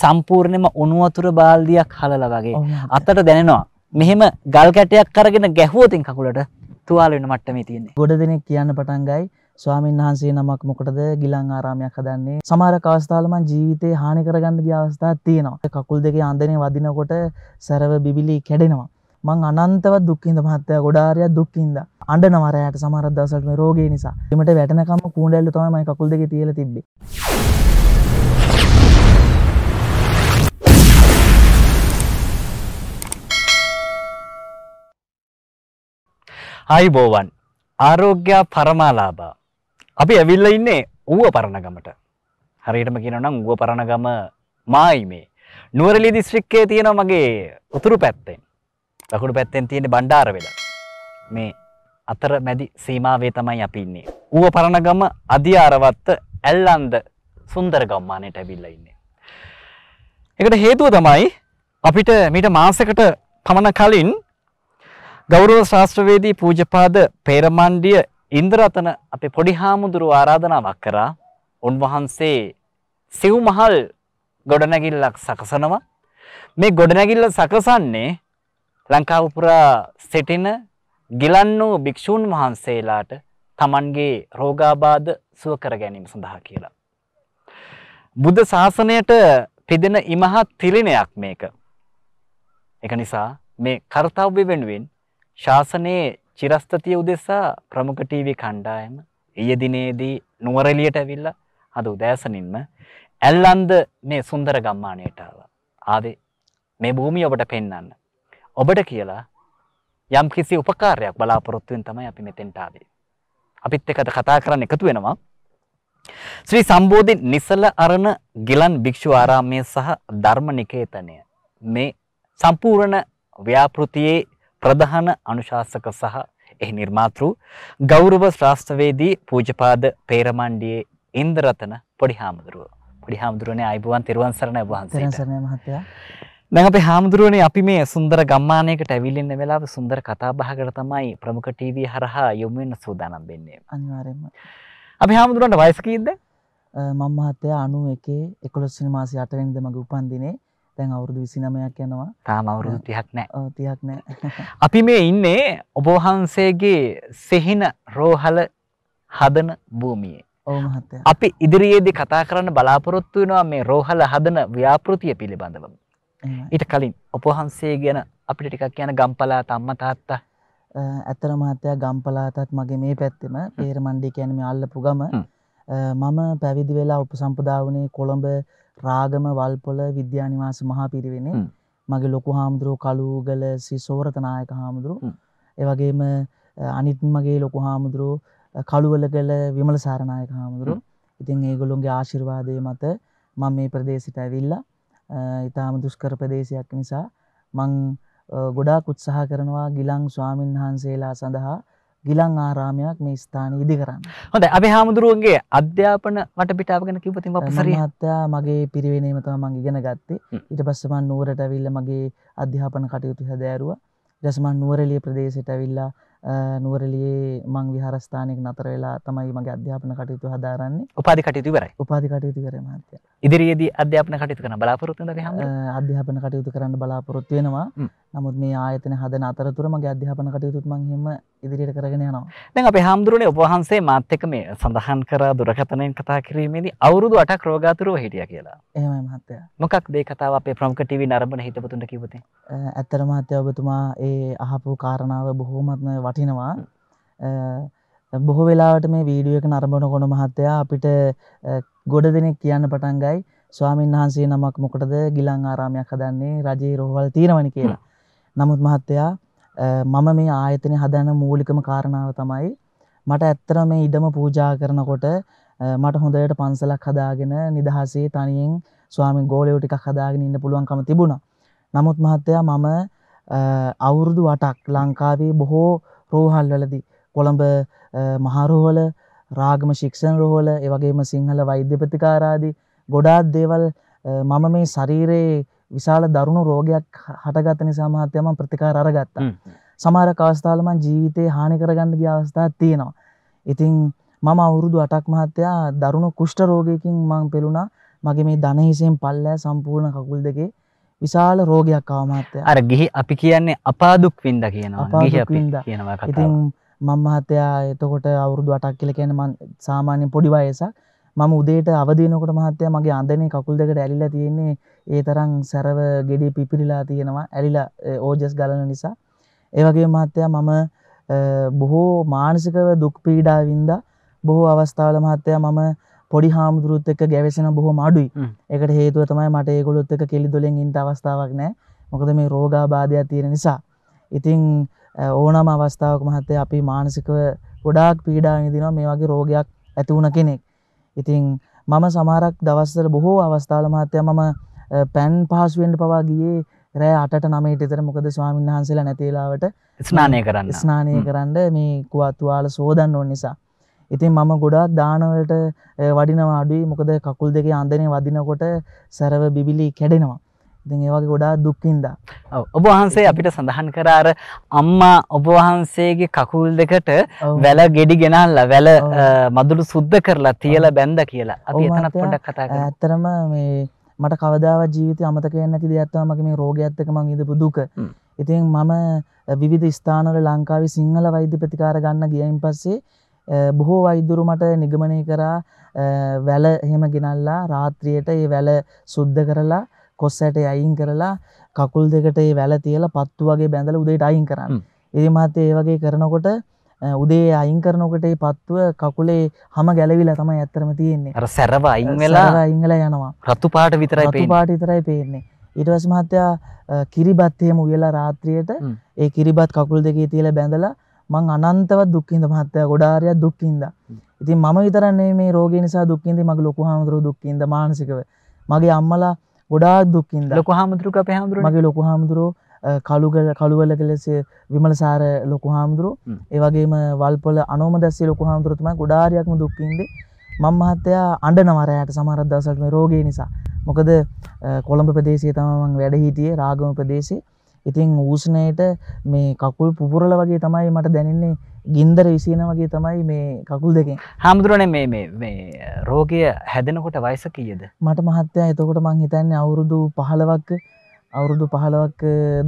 සම්පූර්ණයෙන්ම උණු වතුර බාල්දියක් හලලා වගේ අතට දැනෙනවා. මෙහෙම ගල් කැටයක් අරගෙන ගැහුවොතින් කකුලට තුවාල වෙන මට්ටමේ තියෙන්නේ. ගොඩ දෙනෙක් කියන්න පටන් ගයි ස්වාමීන් වහන්සේ නමක් මොකටද ගිලන් ආරාමයක් හදන්නේ? සමහර අවස්ථාවල මං ජීවිතේ හානි කරගන්න ගිය අවස්ථාවක් තියෙනවා. කකුල් දෙකේ අන්දනේ වදිනකොට සරව බිබිලි කැඩෙනවා. මං අනන්තවත් දුක් විඳ මහත්තයා ගොඩාරියක් දුක් විඳා. අඬනවා රැයට සමහර දවස්වල මේ රෝගේ නිසා. එමට වැටෙනකම් කූණ්ඩැල්ල තමයි මම කකුල් දෙකේ තියලා තිබ්බේ. ආයුබෝවන් ආරෝග්‍ය පරමාලාභ. අපි ඇවිල්ලා ඉන්නේ ඌව පරණගමට. හරියටම කියනවා නම් ඌව පරණගම මායි මේ නුවරඑළිය දිස්ත්‍රික්කයේ තියෙන මගේ උතුරු පැත්තෙන්. දකුණු පැත්තෙන් තියෙන බණ්ඩාරවෙල. මේ අතර මැදි සීමාවේ තමයි අපි ඉන්නේ. ඌව පරණගම අදියාරවත්ත ඇල්ලන්ද සුන්දර ගම්මානයට ඇවිල්ලා ඉන්නේ. ඒකට හේතුව තමයි අපිට මීට මාසයකට පමණ කලින් ගෞරව ශාස්ත්‍රවේදී පූජ්‍යපාද පේරමණ්ඩිය ඉන්ද්‍රරතන අපේ පොඩි හාමුදුරුවෝ ආරාධනාවක් කරා. උන්වහන්සේ සිව්මහල් ගොඩනැගිල්ලක් සකසනවා. මේ ගොඩනැගිල්ල සකසන්නේ ලංකාව පුරා සිටින ගිලන් වූ භික්ෂූන් වහන්සේලාට Tamanගේ රෝගාබාධ සුව කර ගැනීම සඳහා කියලා. බුද්ධ ශාසනයට පිදෙන ඉමහත් තිලිනයක් මේක. ඒක නිසා මේ කාර්යය වෙනුවෙන් ශාසනයේ චිරස්ථිතිය උදෙසා ප්‍රමුඛ ටීවී කණ්ඩායම ඊයේ දිනේදී නුවරඑළියට ඇවිල්ලා අද උදෑසනින්ම ඇල්ලන්ද මේ සුන්දර ගම්මානයට ආවා. ආවේ මේ භූමිය ඔබට පෙන්වන්න. ඔබට කියලා යම් කිසි උපකාරයක් බලාපොරොත්තු වෙන තමයි අපි මෙතෙන්ට ආවේ. අපිත් එක්ක කතා කරන්න එකතු වෙනවා. ශ්‍රී සම්බෝධි නිසල අරණ ගිලන් භික්ෂු ආරාමයේ සහ ධර්මනිකේතනය මේ සම්පූර්ණ ව්‍යාපෘතියේ ප්‍රධාන අනුශාසක සහ එහි නිර්මාතෘ ගෞරව ශාස්ත්‍රවේදී පූජ්‍යපාද පේරමණ්ඩියේ ඉන්ද්‍රරතන පොඩි හාමුදුරුවෝ. පොඩි හාමුදුරුවනේ ආයුබෝවන් තෙරුවන් සරණයි ඔබ වහන්සේට. තෙරුවන් සරණයි මහත්තයා. දැන් අපේ හාමුදුරුවනේ අපි මේ සුන්දර ගම්මානයකට ඇවිල්ලා ඉන්න වෙලාව සුන්දර කතා බහකට තමයි ප්‍රමුඛ ටීවී හරහා යොමු වෙන්න සූදානම් වෙන්නේ. අනිවාර්යයෙන්ම. අපි හාමුදුරුවන්ට වයස කීයද? මම මහත්තයා 91 11 වෙනි මාසේ 8 වෙනිදා මගේ උපන්දිනේ. දැන් අවුරුදු 29ක් යනවා. තාම අවුරුදු 30ක් නැහැ. ඔව් 30ක් නැහැ. අපි මේ ඉන්නේ ඔබ වහන්සේගේ සිහින රෝහල හදන භූමියේ. ඔව් මහත්තයා. අපි ඉදිරියේදී කතා කරන්න බලාපොරොත්තු වෙනවා මේ රෝහල හදන ව්‍යාපෘතිය පිළිබඳව. ඊට කලින් ඔබ වහන්සේ ගැන අපිට ටිකක් කියන්න ගම්පලාත අම්මා තාත්තා. ඇත්තට මහත්තයා ගම්පලාතත් මගේ මේ පැත්තෙම පේරමණ්ඩිය කියන්නේ මේ අල්ලපු ගම. මම පැවිදි වෙලා උපසම්පදා වුණේ කොළඹ රාගම වල්පොළ විද්‍යානිවාස මහා පිරිවෙනේ. මගේ ලොකු හාමුදුරුවෝ කලුගල ශ්‍රී සෝරත නායක හාමුදුරුවෝ. ඒ වගේම අනිත් මගේ ලොකු හාමුදුරුවෝ කලුවලගල විමල සාරනායක හාමුදුරුවෝ. ඉතින් ඒගොල්ලොන්ගේ ආශිර්වාදයේ මත මම මේ ප්‍රදේශයට ඇවිල්ලා ඊටාම දුෂ්කර ප්‍රදේශයක් නිසා මං ගොඩාක් උත්සාහ කරනවා ගිලන් ස්වාමීන් වහන්සේලා සඳහා ගිලන් ආරාමයක් මේ ස්ථානයේ ඉදි කරන්න. හොඳයි අපි හාමුදුරුවන්ගේ අධ්‍යාපන වටපිටාව ගැන කිව්වොත් අපසරිය. මහත්තයා මගේ පිරිවෙනේම තමයි මම ඉගෙන ගත්තේ. ඊට පස්සේ මම නුවරට ඇවිල්ලා මගේ අධ්‍යාපන කටයුතු හැදෑරුවා. ඊට පස්සේ මම නුවරඑළිය ප්‍රදේශයට ඇවිල්ලා නුවරඑළියේ මං විහාරස්ථානයක නතර වෙලා තමයි මගේ අධ්‍යාපන කටයුතු හදාරන්නේ. උපාධි කටයුතු ඉවරයි. උපාධි කටයුතු ඉවරයි මහත්තයා. ඉදිරියේදී අධ්‍යාපන කටයුතු කරන්න බලාපොරොත්තු වෙනවද අපි හාමුදුරුවෝ? අධ්‍යාපන කටයුතු කරන්න බලාපොරොත්තු වෙනවා. නමුත් මේ ආයතන හදන අතරතුර මගේ අධ්‍යාපන කටයුතුත් මං එහෙම ඉදිරියට කරගෙන යනවා. දැන් අපේ හාමුදුරුවනේ ඔබ වහන්සේ මාත් එක්ක මේ සඳහන් කරා දුරකථනයෙන් කතා කිරීමේදී අවුරුදු 8ක් රෝගාතුරව හිටියා කියලා. එහෙමයි මහත්තයා. මොකක්ද ඒ කතාව අපේ ප්‍රමුඛ ටීවී නරඹන හිතවතුන්ට කිව්වොත්? ඇත්තට මහත්තයා ඔබතුමා ඒ අහපු කාරණාව බොහොමත්ම වටිනවා. බොහෝ වෙලාවට මේ වීඩියෝ එක නරඹනකොට මහත්තයා අපිට ගොඩ දෙනෙක් කියන්න පටන් ගයි ස්වාමීන් වහන්සේ නමක් මොකටද ගිලන් ආරාමයක් හදන්නේ රජේ රෝහල් තියෙනවනේ කියලා. නමුත් මහත්තයා මම මේ ආයතනය හදන මූලිකම කාරණාව තමයි මට ඇත්තටම මේ ඉඩම පූජා කරනකොට මට හොඳට පන්සලක් හදාගෙන නිදහසේ තනියෙන් ස්වාමීන් ගෝලයෝ ටිකක් හදාගෙන ඉන්න පුළුවන්කම තිබුණා. නමුත් මහත්තයා මම අවුරුදු 8ක් ලංකාවේ බොහෝ රෝහල් වලදී කොළඹ මහා රෝහල, රාගම ශික්ෂණ රෝහල, ඒ වගේම සිංහල වෛද්‍ය ප්‍රතිකාරාදී ගොඩාක් දේවල් මම මේ ශරීරයේ විශාල දරුණු රෝගයක් හටගත්ත නිසා මහත්තයා මම ප්‍රතිකාර අරගත්තා. සමහර අවස්ථාවල මම ජීවිතේ හානි කරගන්න ගිය අවස්ථාවක් තියෙනවා. ඉතින් මම අවුරුදු 8ක් මහත්තයා දරුණු කුෂ්ඨ රෝගයකින් මම පෙළුණා. මගේ මේ දන හිසෙන් පල්ලෑ සම්පූර්ණ කකුල් දෙකේ විශාල රෝගයක් ආවා මහත්තයා. අර ගිහි අපි කියන්නේ අපාදුක් වින්ද කියනවා. අපාදුක් ගිහි අපි වින්දා. කියනවා කතාව. ඉතින් මම මහත්තයා එතකොට අවුරුදු 8ක් කියලා කියන්නේ මම සාමාන්‍ය පොඩි වයසක්. මම උදේට අවදි වෙනකොට මහත්තයා මගේ අඳනේ කකුල් දෙකට ඇලිලා තියෙන්නේ ඒ තරම් සැරව ගෙඩි පිපිරිලා තියෙනවා. ඇලිලා ඕජස් ගලන නිසා. ඒ වගේම මහත්තයා මම බොහෝ මානසිකව දුක් පීඩා වින්දා. බොහෝ අවස්ථාවල මහත්තයා මම පොඩි හාමුදුරුවොත් එක්ක ගැවෙසෙන බොහොම අඩුයි. ඒකට හේතුව තමයි මට ඒගොල්ලොත් එක්ක කෙලි දොලෙන් ඉන්න අවස්ථාවක් නැහැ. මොකද මේ රෝගාබාධයක් තියෙන නිසා. ඉතින් ඕනම අවස්ථාවක මහත්තයා අපි මානසිකව ගොඩාක් පීඩා විඳිනවා මේ වගේ රෝගයක් ඇති වුණ කෙනෙක්. ඉතින් මම සමහරක් දවස්වල බොහෝ අවස්ථාවල මහත්තයා මම පෑන් පහසු වෙන්න පවා ගියේ රෑ 8ට 9ට විතර. මොකද ස්වාමීන් වහන්සේලා නැති වෙලාවට ස්නානය කරන්න මේ තුවාල සෝදන්න ඕන නිසා. ඉතින් මම ගොඩාක් දාන වලට වඩිනවා අඩුයි. මොකද කකුල් දෙකේ අඳනේ වදිනකොට සරව බිබිලි කැඩෙනවා. ඉතින් ඒ වගේ ගොඩාක් දුක් විඳා. ඔව්. ඔබ වහන්සේ අපිට සඳහන් කරා අර අම්මා ඔබ වහන්සේගේ කකුල් දෙකට වැල ගෙඩි ගෙනල්ලා වැල මදුළු සුද්ධ කරලා තියලා බැඳ කියලා. අපි එතනත් පොඩ්ඩක් කතා කරමු. ඇත්තටම මේ මට කවදාවත් ජීවිතේ අමතක වෙන්නේ නැති දෙයක් තමයි මගේ මේ රෝගයත් එක්ක මම ඉඳපු දුක. ඉතින් මම විවිධ ස්ථානවල ලංකාවේ සිංහල වෛද්‍ය ප්‍රතිකාර ගන්න ගියයින් පස්සේ බොහෝ වෛද්‍යවරු මට නිගමනය කරා වැල එහෙම ගෙනල්ලා රාත්‍රියට ඒ වැල සුද්ධ කරලා කොස්සට අයින් කරලා කකුල් දෙකට ඒ වැල තියලා පත්තු වගේ බැඳලා උදේට අයින් කරන්න. ඉතින් මහත්තයා ඒ වගේ කරනකොට උදේ අයින් කරනකොට ඒ පත්තුව කකුලේ හැම ගැලවිලා තමයි ඇත්තටම තියෙන්නේ. අර සැරව අයින් වෙලා යනවා. රතු පාට විතරයි පේන්නේ. රතු පාට විතරයි පේන්නේ. ඊට පස්සේ මහත්තයා කිරිබත් එහෙම උයලා රාත්‍රියට ඒ කිරිබත් කකුල් දෙකේ තියලා බැඳලා මං අනන්තවත් දුක් විඳ මහත්තයා ගොඩාරියක් දුක් විඳා. ඉතින් මම විතරක් නෙමෙයි මේ රෝගේ නිසා දුක් විඳේ මගේ ලොකු හාමුදුරුවෝ දුක් විඳ මානසිකව. මගේ අම්මලා ගොඩාක් දුක් විඳා. ලොකු හාමුදුරුවෝ අපේ හාමුදුරුවෝ මගේ ලොකු හාමුදුරුවෝ කළුවල කෙලෙස විමලසාර ලොකු හාමුදුරුවෝ ඒ වගේම වල්පොල අනෝමදස්සේ ලොකු හාමුදුරුවෝ තමයි ගොඩාරියක්ම දුක් විඳේ. මම මහත්තයා අඬනවා රැයට සමහර දවස්වල මේ රෝගේ නිසා. මොකද කොළඹ ප්‍රදේශයේ තමයි මම වැඩ හිටියේ රාගම ප්‍රදේශයේ. ඉතින් ඌෂ්ණයට මේ කකුල් පුපුරල වගේ තමයි මට දැනෙන්නේ ගින්දර විසින වගේ තමයි මේ කකුල් දෙකෙන්. හාමුදුරනේ මේ රෝගය හැදෙනකොට වයස කීයද? මට මහත්තයා එතකොට මං හිතන්නේ අවුරුදු 15ක්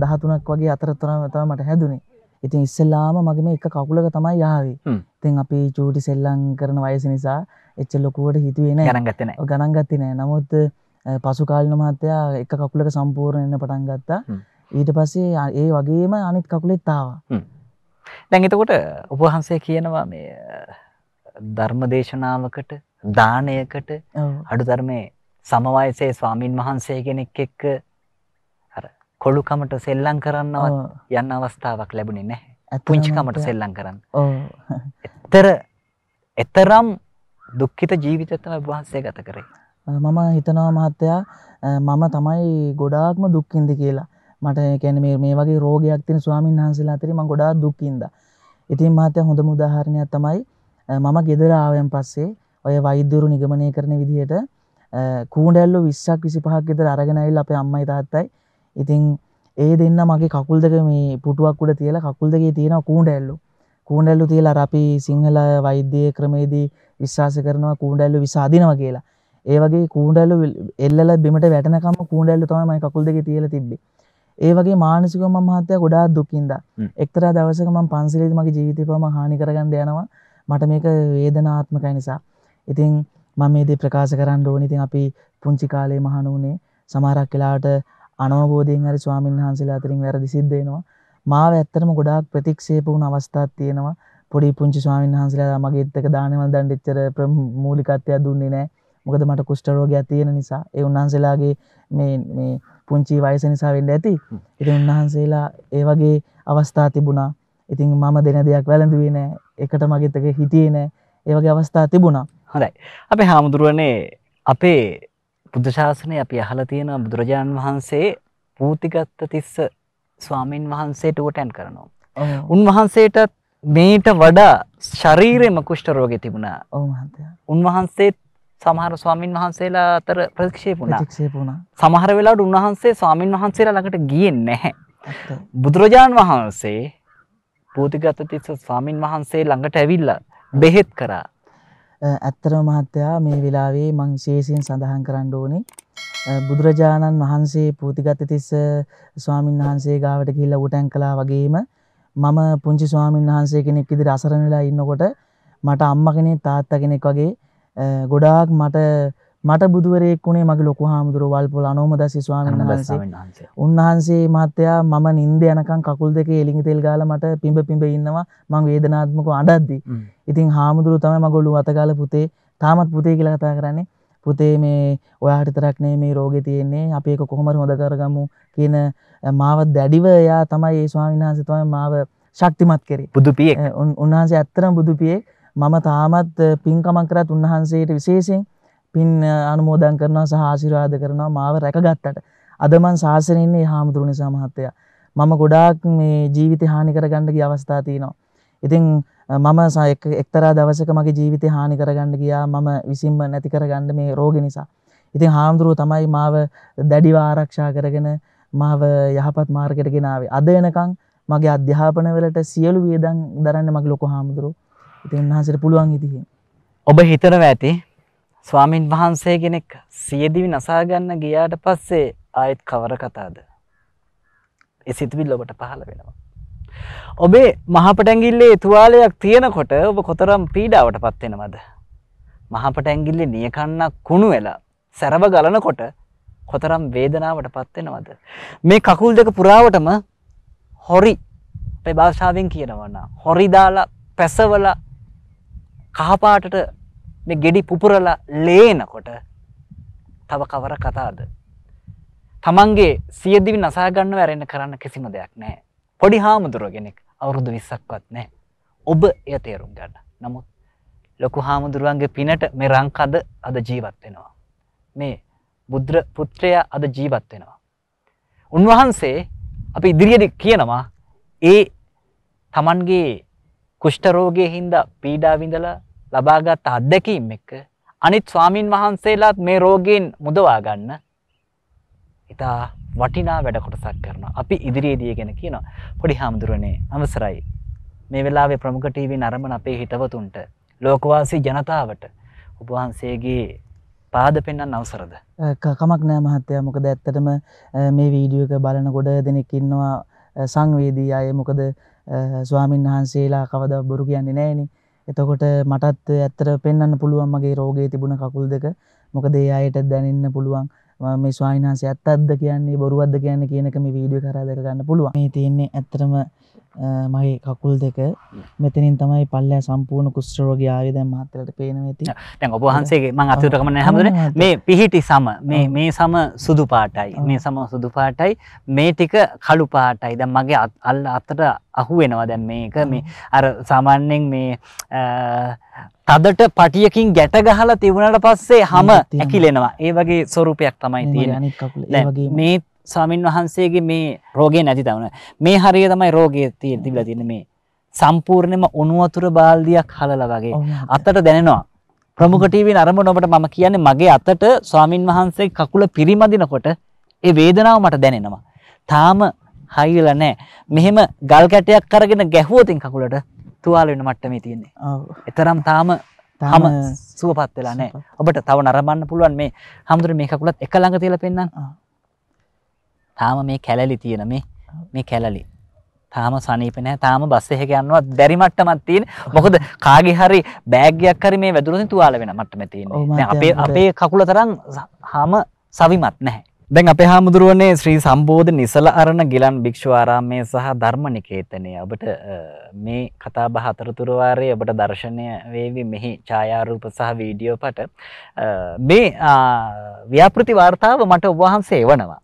13ක් වගේ අතර තමයි මට හැදුනේ. ඉතින් ඉස්සෙල්ලාම මගේ මේ එක කකුලක තමයි ආවේ. ඉතින් අපි චූටි සෙල්ලම් කරන වයස නිසා එච්ච ලොකුවට හිතුවේ නැහැ. ගණන් ගත්තේ නැහැ. නමුත් පසු කාලින මහත්තයා එක කකුලක සම්පූර්ණ වෙන්න පටන් ගත්තා. ඊට පස්සේ ඒ වගේම අනිත් කකුලෙත් ආවා. දැන් එතකොට ඔබ වහන්සේ කියනවා මේ ධර්ම දේශනාවකට දානයකට අඩු ධර්මයේ සම වයසේ ස්වාමින් වහන්සේ කෙනෙක් එක්ක අර කොළුකමට සෙල්ලම් කරන්නවත් යන්න අවස්ථාවක් ලැබුණේ නැහැ. පුංචිකමට සෙල්ලම් කරන්න. එතරම් දුක්ඛිත ජීවිතයක් තමයි ඔබ වහන්සේ ගත කරේ. මම හිතනවා මහත්තයා මම තමයි ගොඩාක්ම දුක් විඳි කියලා. මට කියන්නේ මේ වගේ රෝගයක් තියෙන ස්වාමීන් වහන්සේලා අතරේ මම ගොඩාක් දුක් විඳා. ඉතින් මහත්තයා හොඳම උදාහරණයක් තමයි මම ගෙදර ආවෙන් පස්සේ ඔය වෛද්‍යවරු නිගමනය කරන විදිහට කූඩැල්ලෝ 20ක් 25ක් ගෙදර අරගෙන ආවිල්ලා අපේ අම්මයි තාත්තයි. ඉතින් ඒ දෙන්න මගේ කකුල් දෙක මේ පුටුවක් උඩ තියලා කකුල් දෙකේ තියෙන කූඩැල්ලෝ. කූඩැල්ලෝ තියලා අපි සිංහල වෛද්‍ය ක්‍රමයේදී විශ්වාස කරනවා කූඩැල්ලෝ විස අදිනවා කියලා. ඒ වගේ කූඩැල්ලෝ එල්ලලා බිමට වැටෙනකම් කූඩැල්ලෝ තමයි මගේ කකුල් දෙකේ තියලා තිබ්බේ. ඒ වගේ මානසිකව මම මහත්තයා ගොඩාක් දුක් විඳා. එක්තරා දවසක මම පන්සලේදී මගේ ජීවිතේ පවා හානි කරගන්න යනවා. මට මේක වේදනාත්මකයි නිසා. ඉතින් මම මේ දේ ප්‍රකාශ කරන්න ඕනේ. ඉතින් අපි පුංචි කාලේ මහාන වුණේ සමහරක් වෙලාවට අනවබෝධයෙන් හරි ස්වාමීන් වහන්සේලා අතරින් වැරදි සිද්ධ වෙනවා. මාව ඇත්තටම ගොඩාක් ප්‍රතික්ෂේප වුණ අවස්ථාවක් තියෙනවා. පොඩි පුංචි ස්වාමීන් වහන්සේලා මගේත් එක්ක දානවල දඬ එච්චර මූලිකත්වයක් දුන්නේ නැහැ. මොකද මට කුෂ්ඨ රෝගයක් තියෙන නිසා. ඒ උන්වහන්සේලාගේ මේ පුංචි වයස නිසා වෙන්න ඇති. ඉතින් උන්වහන්සේලා ඒ වගේ අවස්ථා තිබුණා. ඉතින් මම දෙන දෙයක් වැළඳුවේ නැහැ. එකට මගෙත් එක හිටියේ නැහැ. ඒ වගේ අවස්ථා තිබුණා. හොඳයි. අපේ හාමුදුරුවනේ අපේ බුද්ධ ශාසනය අපි අහලා තියෙනවා බුදුරජාණන් වහන්සේ පූතිගත්ත තිස්ස ස්වාමින් වහන්සේට උවටන් කරනවා. උන්වහන්සේට මේට වඩා ශරීරෙම කුෂ්ඨ රෝගෙ තිබුණා. ඔව් මහත්තයා. උන්වහන්සේත් සමහර ස්වාමින් වහන්සේලා අතර ප්‍රතික්ෂේප වුණා. සමහර වෙලාවට උන්වහන්සේ ස්වාමින් වහන්සේලා ළඟට ගියේ නැහැ. බුදුරජාණන් වහන්සේ පූතිගත තිස්ස ස්වාමින් වහන්සේ ළඟට ඇවිල්ලා බෙහෙත් කරා. ඇත්තටම මහත්තයා මේ වෙලාවේ මම විශේෂයෙන් සඳහන් කරන්න ඕනේ බුදුරජාණන් වහන්සේ පූතිගතතිස්ස ස්වාමීන් වහන්සේ ගාවට ගිහිල්ලා උටන් කළා වගේම මම පුංචි ස්වාමීන් වහන්සේ කෙනෙක් විදිහට අසරණ වෙලා ඉන්නකොට මට අම්මා කෙනෙක් තාත්තා කෙනෙක් වගේ ගොඩාක් මට බුදුවරයෙක් උනේ මගේ ලොකු හාමුදුරුවෝ වල්පොල අනෝමදස්සි ස්වාමීන් වහන්සේ. උන්වහන්සේ මහත්තයා මම නිින්ද යනකම් කකුල් දෙකේ එළිඟ තෙල් ගාලා මට පිඹ ඉන්නවා මං වේදනාත්මකව අඬද්දි. ඉතින් හාමුදුරුවෝ තමයි මගේ ඔළුව අත ගාලා පුතේ තාමත් පුතේ කියලා කතා කරන්නේ. පුතේ මේ ඔයාට විතරක් නෙමෙයි මේ රෝගේ තියෙන්නේ අපි ඒක කොහොම හරි හොද කරගමු කියන මාව දැඩිව එයා තමයි ඒ ස්වාමීන් වහන්සේ තමයි මාව ශක්තිමත් කරේ. බුදු පියෙක්. උන්වහන්සේ ඇත්තටම බුදු පියෙක්. මම තාමත් පින්කමක් කරත් උන්වහන්සේට විශේෂයෙන් පින් අනුමෝදන් කරනවා සහ ආශිර්වාද කරනවා මාව රැකගත්තට. අද මං ශාසනයේ ඉන්නේ හාමුදුරුවෝ නිසා මහත්තයා. මම ගොඩාක් මේ ජීවිතේ හානි කරගන්න ගිය අවස්ථා තියෙනවා. ඉතින් මම එක්තරා දවසක මගේ ජීවිතේ හානි කරගන්න ගියා මම විසින්ම නැති කරගන්න මේ රෝගය නිසා. ඉතින් හාමුදුරුවෝ තමයි මාව දැඩිව ආරක්ෂා කරගෙන මාව යහපත් මාර්ගයට ගෙනාවේ. අද වෙනකන් මගේ අධ්‍යාපන වලට සියලු වියදම් දරන්නේ මගේ ලොකු හාමුදුරුවෝ. ඉතින් උන්වහන්සේට පුළුවන් ඉතින්. ඔබ හිතනවා ඇති ස්වාමින් වහන්සේ කෙනෙක් සියදිවි නසා ගන්න ගියාට පස්සේ ආයෙත් කවර කතාවද? ඒ සිතුවිල්ල ඔබට පහළ වෙනවා. ඔබේ මහපටැංගිල්ලේ තුවාලයක් තියෙනකොට ඔබ කොතරම් පීඩාවටපත් වෙනවද? මහපටැංගිල්ලේ නියකන්නක් කුණු වෙලා සැරව ගලනකොට කොතරම් වේදනාවටපත් වෙනවද? මේ කකුල් දෙක පුරාවටම හොරි අපේ භාෂාවෙන් කියනවා නම් හොරි දාලා පැසවලා කහපාටට මේ ගෙඩි පුපුරලා ලේනකොට තව කවර කතාවද? තමන්ගේ සියදිවි නසා ගන්නව ඇරෙන්න කරන්න කිසිම දෙයක් නැහැ. පොඩි හාමුදුරුවෝ කෙනෙක් අවුරුදු 20ක්වත් නැහැ. ඔබ එය තේරුම් ගන්න. නමුත් ලොකු හාමුදුරුවන්ගේ පිනට මේ රංකද අද ජීවත් වෙනවා. මේ බුද්ධ පුත්‍රයා අද ජීවත් වෙනවා. උන්වහන්සේ අපි ඉදිරියේදී කියනවා ඒ තමන්ගේ කුෂ්ඨ රෝගයේ හින්දා පීඩා විඳලා ලබාගත් අත්දැකීම් එක්ක අනිත් ස්වාමින් වහන්සේලාත් මේ රෝගයෙන් මුදවා ගන්න ඉතා වටිනා වැඩ කොටසක් කරනවා. අපි ඉදිරියේදී ගැන කියනවා. පොඩි හාමුදුරනේ අවසරයි. මේ වෙලාවේ ප්‍රමුඛ ටීවී නරඹන අපේ හිතවතුන්ට ලෝකවාසී ජනතාවට ඔබ වහන්සේගේ පාද පෙන්වන්න අවසරද? කමක් නෑ මහත්තයා. මොකද ඇත්තටම මේ වීඩියෝ එක බලන ගොඩ දෙනෙක් ඉන්නවා සංවේදී අය. මොකද ස්වාමින් වහන්සේලා කවදා බොරු කියන්නේ නෑනේ. එතකොට මටත් ඇත්තට පෙන්වන්න පුළුවන් මගේ රෝගේ තිබුණ කකුල් දෙක. මොකද ඒ අයට දැනෙන්න පුළුවන් මේ ස්වාමීන් වහන්සේ ඇත්තක්ද කියන්නේ බොරුවක්ද කියන්නේ කියන එක මේ වීඩියෝ කරා දැක ගන්න පුළුවන්. මේ තියෙන්නේ ඇත්තටම මගේ කකුල් දෙක. මෙතනින් තමයි පල්ලෑ සම්පූර්ණ කුෂ්ඨ රෝගී ආවේ. දැන් මහත්තයාට පේනවා ඇති. දැන් ඔබ වහන්සේගේ මම අතුරට කම නැහැ හැමදෙනේ මේ පිහිටි සම මේ සම සුදු පාටයි. මේ සම සුදු පාටයි. මේ ටික කළු පාටයි. දැන් මගේ අතට අහු වෙනවා දැන් මේක මේ අර සාමාන්‍යයෙන් මේ තදට පටියකින් ගැට ගහලා තිබුණාට පස්සේ හැම ඇකිලෙනවා. ඒ වගේ ස්වරූපයක් තමයි තියෙන්නේ. මේ ස්වාමින් වහන්සේගේ මේ රෝගේ නැති තවන මේ හරිය තමයි රෝගේ තිබිලා තියෙන්නේ. මේ සම්පූර්ණයෙන්ම උණු වතුර බාල්දියක් හලලා වගේ අතට දැනෙනවා. ප්‍රමුඛ ටීවී නරඹන ඔබට මම කියන්නේ මගේ අතට ස්වාමින් වහන්සේ කකුල පිරිමදිනකොට ඒ වේදනාව මට දැනෙනවා. තාම හයියලා නැහැ. මෙහෙම ගල් කැටයක් අරගෙන ගැහුවොතින් කකුලට තුවාල වෙන මට්ටමේ තියෙන්නේ. ඒතරම් තාම සුවපත් වෙලා නැහැ. ඔබට තව නරඹන්න පුළුවන් මේ හැමදෙර මේ කකුලත් එක ළඟ තියලා පෙන්නන්න. තාම මේ කැලලි තියෙන මේ කැලලි. තාම සනීප නැහැ. තාම බස් එකක යන්නවත් බැරි මට්ටමක් තියෙන. මොකද කාගේ හරි බෑග් එකක් හරි මේ වැදුරෙන් තුවාල වෙන මට්ටමේ තියෙන්නේ. දැන් අපේ කකුල තරම් හැම සවිමත් නැහැ. දැන් අපේ හාමුදුරුවනේ ශ්‍රී සම්බෝධි නිසල අරණ ගිලන් භික්ෂු ආරාමයේ සහ ධර්මනිකේතනයේ ඔබට මේ කතා බහ අතරතුර වාරයේ ඔබට දර්ශනය වේවි මෙහි ඡායාරූප සහ වීඩියෝ පට මේ ව්‍යාපෘති වාර්තාව මට ඔබ වහන්සේ එවනවා.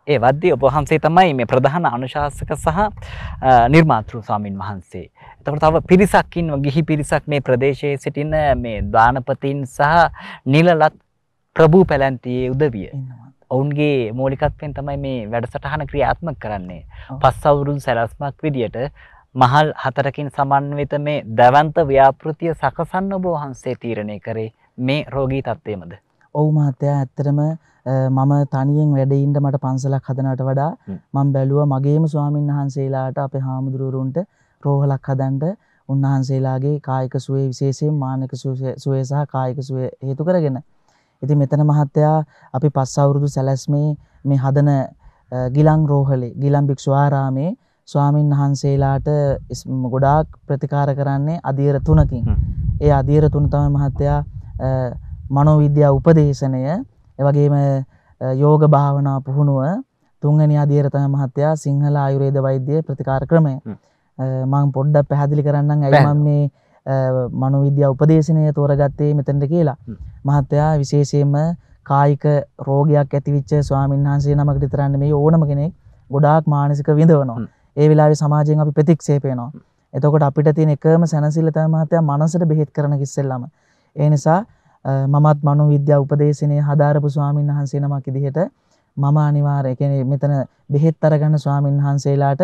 ඒ වද්දී ඔබ වහන්සේ තමයි මේ ප්‍රධාන අනුශාසක සහ නිර්මාතෘ ස්වාමින් වහන්සේ. එතකොට තව පිරිසක් ඉන්නවා ගිහි පිරිසක් මේ ප්‍රදේශයේ සිටින මේ දානපතීන් සහ නිලලත් ප්‍රභූ පැලැන්තියේ උදවිය. ඔවුන්ගේ මූලිකත්වයෙන් තමයි මේ වැඩසටහන ක්‍රියාත්මක කරන්නේ. පස් අවුරුදු සැලැස්මක් විදියට මහල් 4කින් සමන්විත මේ දවන්ත ව්‍යාපෘතිය සකසන්න ඔබ වහන්සේ තීරණය කරේ මේ රෝගී තත්ත්වෙමද? ඔව් මහත්තයා ඇත්තටම මම තනියෙන් වැඩ ඉන්න මට පන්සලක් හදනවට වඩා මම බැලුවා මගේම ස්වාමින් වහන්සේලාට අපේ හාමුදුරුවරුන්ට රෝහලක් හදන්න උන්වහන්සේලාගේ කායික සුවේ විශේෂයෙන් මානසික සුවේ සහ කායික සුවේ හේතු කරගෙන. ඉතින් මෙතන මහත්තයා අපි පස් අවුරුදු සැලැස්මේ මේ හදන ගිලන් රෝහලේ ගිලන් භික්ෂුආරාමේ ස්වාමින් වහන්සේලාට ගොඩාක් ප්‍රතිකාර කරන්නේ අධීර 3කින්. ඒ අධීර 3 තමයි මහත්තයා මනෝවිද්‍යා උපදේශනය, ඒ වගේම යෝග භාවනා පුහුණුව, තුන්වෙනි අධීර තමයි මහත්තයා සිංහල ආයුර්වේද වෛද්‍ය ප්‍රතිකාර ක්‍රමය. මම පොඩ්ඩක් පැහැදිලි කරන්නම් ඇයි මම මේ මනෝවිද්‍යා උපදේශනය තෝරගත්තේ මෙතනට කියලා. මහත්තයා විශේෂයෙන්ම කායික රෝගයක් ඇතිවිච්ච ස්වාමීන් වහන්සේ නමකට විතරක් නෙමෙයි ඕනම කෙනෙක් ගොඩාක් මානසික විඳවනවා. ඒ වෙලාවේ සමාජයෙන් අපි ප්‍රතික්ෂේප වෙනවා. එතකොට අපිට තියෙන එකම සැනසෙල්ල තමයි මහත්තයා මනසට බෙහෙත් කරන කිස්සෙල්ලම. ඒ නිසා මමත් මනෝවිද්‍යා උපදේශනය හදාරපු ස්වාමීන් වහන්සේ නමක් විදිහට මම අනිවාර්යයෙන් කියන්නේ මෙතන බෙහෙත් අරගන්න ස්වාමීන් වහන්සේලාට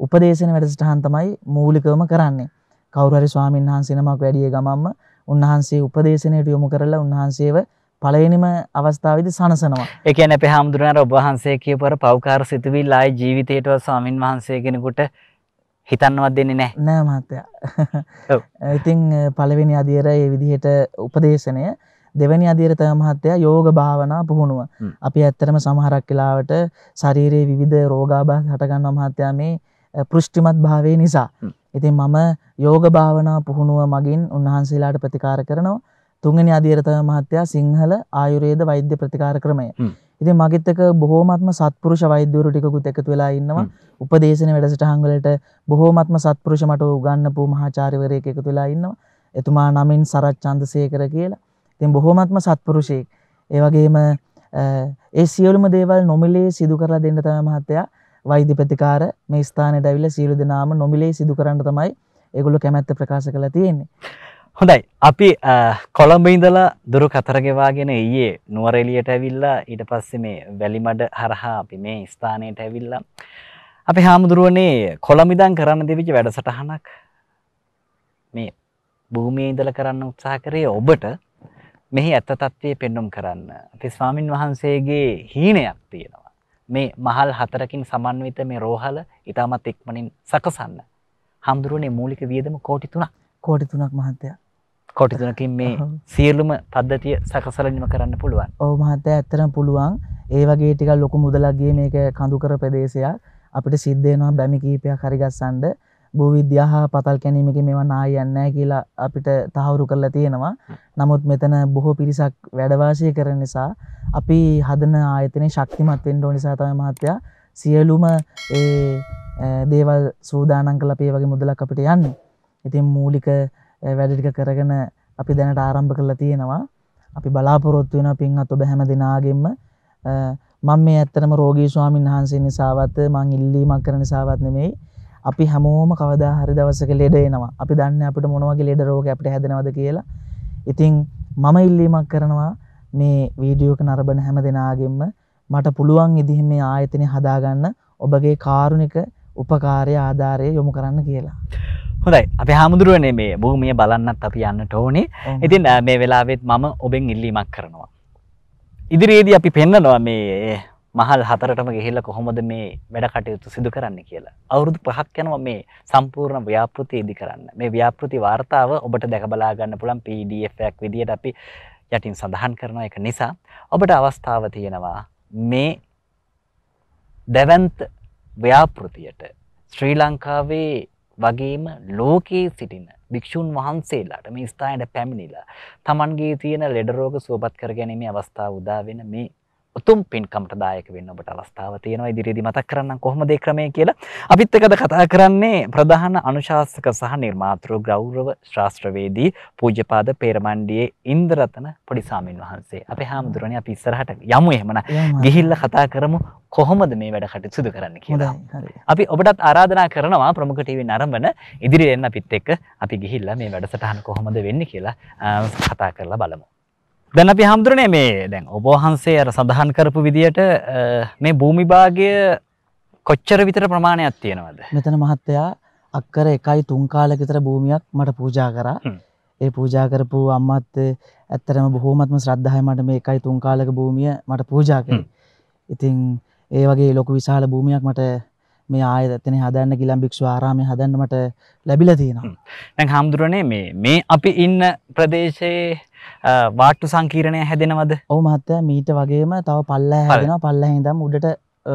උපදේශන වැඩසටහන් තමයි මූලිකවම කරන්නේ. කවුරු හරි ස්වාමීන් වහන්සේ නමක් වැඩි ගමම්ම උන්වහන්සේ උපදේශනයට යොමු කරලා උන්වහන්සේව පළවෙනිම අවස්ථාවේදී සනසනවා. ඒ කියන්නේ අපේ හාමුදුරනේ ඔබ වහන්සේ කියපුවර පෞකාර සිතුවිල්ල ආයි ජීවිතේටවත් ස්වාමීන් වහන්සේ කෙනෙකුට හිතන්නවත් දෙන්නේ නැහැ. නෑ මහත්තයා. ඔව්. ඉතින් පළවෙනි අධීර මේ විදිහට උපදේශනය, දෙවෙනි අධීර තමයි මහත්තයා යෝග භාවනා පුහුණුව. අපි ඇත්තටම සමහරක් වෙලාවට ශරීරයේ විවිධ රෝගාබාධ හට ගන්නවා මහත්තයා මේ පෘෂ්ටිමත් භාවය නිසා. ඉතින් මම යෝග භාවනා පුහුණුව මගින් උන්වහන්සේලාට ප්‍රතිකාර කරනවා. තුන්වෙනි අධීර තමයි මහත්තයා සිංහල ආයුර්වේද වෛද්‍ය ප්‍රතිකාර ක්‍රමය. ඉතින් මගෙත් එක බොහෝමත්ම සත්පුරුෂ වෛද්‍යවරු ටිකකුත් එකතු වෙලා ඉන්නවා. උපදේශන වැඩසටහන් වලට බොහෝමත්ම සත්පුරුෂ මට උගන්වපු මහාචාර්යවරයෙක් එකතු වෙලා ඉන්නවා. එතුමා නමින් සරත් චන්දසේකර කියලා. ඉතින් බොහෝමත්ම සත්පුරුෂයෙක්. ඒ වගේම ඒ සියලුම දේවල් නොමිලේ සිදු කරලා දෙන්න තමයි මහත්තයා වෛද්‍ය ප්‍රතිකාර මේ ස්ථානයට ඇවිල්ලා සියලු දෙනාම නොමිලේ සිදු කරන්න තමයි ඒගොල්ලෝ කැමැත්ත ප්‍රකාශ කරලා තියෙන්නේ. හොඳයි. අපි කොළඹ ඉඳලා දුරු කතර ගෙවාගෙන ඊයේ නුවරඑළියට ඇවිල්ලා ඊට පස්සේ මේ වැලිමඩ හරහා අපි මේ ස්ථානයට ඇවිල්ලා අපි හාමුදුරුවනේ කොළඹ ඉඳන් කරන්න දෙවිච්ච වැඩසටහනක් මේ භූමියේ ඉඳලා කරන්න උත්සාහ කරේ ඔබට මෙහි ඇත්ත තත්ත්වය පෙන්වුම් කරන්න. අපි ස්වාමින් වහන්සේගේ හීනයක් තියෙනවා. මේ මහල් 4කින් සමන්විත මේ රෝහල ඊටමත් ඉක්මනින් සකසන්න. හාමුදුරුවනේ මූලික වියදම කෝටි 3ක්. කෝටි 3ක් මහත්තයා. කෝටි 3කින් මේ සියලුම පද්ධතිය සකසලනින්ම කරන්න පුළුවන්. ඔව් මහත්තයා ඇත්තටම පුළුවන්. ඒ වගේ ටිකක් ලොකු මුදලක් ගියේ මේක කඳුකර ප්‍රදේශයක්. අපිට සිද්ධ වෙනවා බැමි කීපයක් හරි ගස්සන්න. භූවිද්‍යාව හා පතල් කැණීමකින් මේවා නායන්නේ නැහැ කියලා අපිට තහවුරු කරලා තියෙනවා. නමුත් මෙතන බොහෝ පිරිසක් වැඩ වාසය කරන නිසා අපි හදන ආයතනයේ ශක්තිමත් වෙන්න ඕන නිසා තමයි මහත්තයා සියලුම ඒ දේවල් සූදානම් කරලා අපි මේ වගේ මුදලක් අපිට යන්නේ. ඉතින් මූලික වැඩ ටික කරගෙන අපි දැනට ආරම්භ කරලා තියෙනවා. අපි බලාපොරොත්තු වෙනවා පින්වත් ඔබ හැම දිනාගෙම මම මේ ඇත්තටම රෝගී ස්වාමීන් වහන්සේ නිසාවත් මං ඉල්ලීමක් කරන නිසාවත් නෙමෙයි. අපි හැමෝම කවදා හරි දවසක ලෙඩ එනවා. අපි දන්නේ අපිට මොන වගේ ලෙඩ රෝග අපිට හැදෙනවද කියලා. ඉතින් මම ඉල්ලීමක් කරනවා මේ වීඩියෝ එක නරඹන හැම දිනාගෙම මට පුළුවන් විදිහින් මේ ආයතනය හදාගන්න ඔබගේ කාරුණික උපකාරය ආධාරය යොමු කරන්න කියලා. හොඳයි. අපි හාමුදුරුවනේ මේ භූමිය බලන්නත් අපි යන්නට ඕනේ. ඉතින් මේ වෙලාවෙත් මම ඔබෙන් ඉල්ලීමක් කරනවා. ඉදිරියේදී අපි පෙන්නනවා මේ මහල් 4ටම ගිහිල්ලා කොහොමද මේ වැඩ කටයුතු සිදු කරන්න කියලා. අවුරුදු 5ක් යනවා මේ සම්පූර්ණ ව්‍යාපෘතිය ඉදි කරන්න. මේ ව්‍යාපෘති වාර්තාව ඔබට දැක බලා ගන්න පුළුවන් PDF එකක් විදියට අපි යටින් සඳහන් කරනවා. ඒක නිසා ඔබට අවස්ථාව තියෙනවා මේ දෙවන්ත ව්‍යාපෘතියට ශ්‍රී ලංකාවේ වගේම ලෝකයේ සිටින භික්ෂුන් වහන්සේලාට මේ ස්ථානයට පැමිණිලා Tamanගේ තියෙන ලෙඩ රෝග සුවපත් කර ගැනීමේ අවස්ථාව උදා වෙන මේ උතුම් පින්කමට දායක වෙන්න ඔබට අවස්ථාව තියෙනවා. ඉදිරියේදී මතක් කරන්නම් කොහොමද ඒ ක්‍රමය කියලා. අපිත් එක්කද කතා කරන්නේ ප්‍රධාන අනුශාසක සහ නිර්මාතෘ ගෞරව ශාස්ත්‍රවේදී පූජ්‍යපාද පේරමණ්ඩියේ ඉන්ද්‍රරතන පොඩි ස්වාමීන් වහන්සේ. අපේ හාමුදුරනේ අපි ඉස්සරහට යමු එහෙමනම්. ගිහිල්ලා කතා කරමු කොහොමද මේ වැඩ කටයුතු සිදු කරන්න කියලා. අපි ඔබටත් ආරාධනා කරනවා ප්‍රමුඛ ටීවී නරඹන ඉදිරියට එන්න අපිත් එක්ක අපි ගිහිල්ලා මේ වැඩසටහන කොහොමද වෙන්නේ කියලා කතා කරලා බලමු. දැන් අපි හම්දුරනේ මේ දැන් ඔබ වහන්සේ අර සඳහන් කරපු විදියට මේ භූමි භාගය කොච්චර විතර ප්‍රමාණයක් තියෙනවද? මෙතන මහත්තයා අක්කර 1.3 කාලයක විතර භූමියක් මට පූජා කරා. ඒ පූජා කරපු අම්මත් ඇත්තටම බොහෝමත්ම ශ්‍රද්ධාවෙන් මට මේ 1.3 කාලයක භූමිය මට පූජා කළේ. ඉතින් ඒ වගේ ලොකු විශාල භූමියක් මට මේ ආයතනය හදන්න ගිලන් භික්ෂු ආරාමය හදන්න මට ලැබිලා තියෙනවා. දැන් හාමුදුරනේ මේ අපි ඉන්න ප්‍රදේශයේ වාට්ටු සංකීර්ණය හැදෙනවද? ඔව් මහත්තයා මීට වගේම තව පල්ලෑ හැදෙනවා. පල්ලෑ ඉඳන් උඩට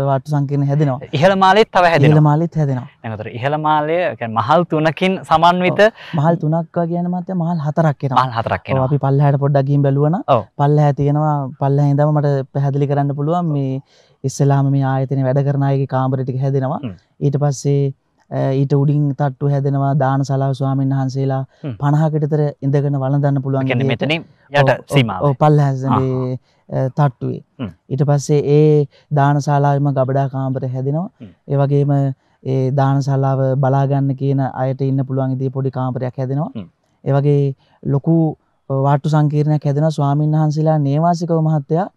වාට්ටු සංකීර්ණ හැදෙනවා. ඉහළ මාලෙත් තව හැදෙනවා. ඉහළ මාලෙත් හැදෙනවා. දැන් අතර ඉහළ මාලය කියන්නේ මහල් 3කින් සමන්විත මහල් 3ක් වගේ මහත්තයා මහල් 4ක් එනවා. මහල් 4ක් ඔව් එනවා. අපි පල්ලෑට පොඩ්ඩක් ගිහින් බැලුවා ඔව්. නම් පල්ලෑ තියෙනවා. පල්ලෑ ඉඳන් මට පැහැදිලි කරන්න පුළුවන් මේ ඉස්සෙල්ලාම මේ ආයතනයේ වැඩ කරන අයගේ කාමර ටික හැදෙනවා. ඊට පස්සේ ඊට උඩින් තට්ටු හැදෙනවා. දානශාලාව ස්වාමීන් වහන්සේලා 50කට විතර ඉඳගෙන වළඳන්න පුළුවන්. කියන්නේ මෙතනින් යට සීමාව. ඔව් පල්ලෑ තට්ටුවේ. ඊට පස්සේ ඒ දානශාලාවෙම ගබඩා කාමර හැදෙනවා. ඒ වගේම ඒ දානශාලාව බලා ගන්න කියන අයට ඉන්න පුළුවන් ඉතින් පොඩි කාමරයක් හැදෙනවා. ඒ වගේ ලොකු වාට්ටු සංකීර්ණයක් හැදෙනවා. ස්වාමීන් වහන්සේලා නේවාසිකව මහත්තයා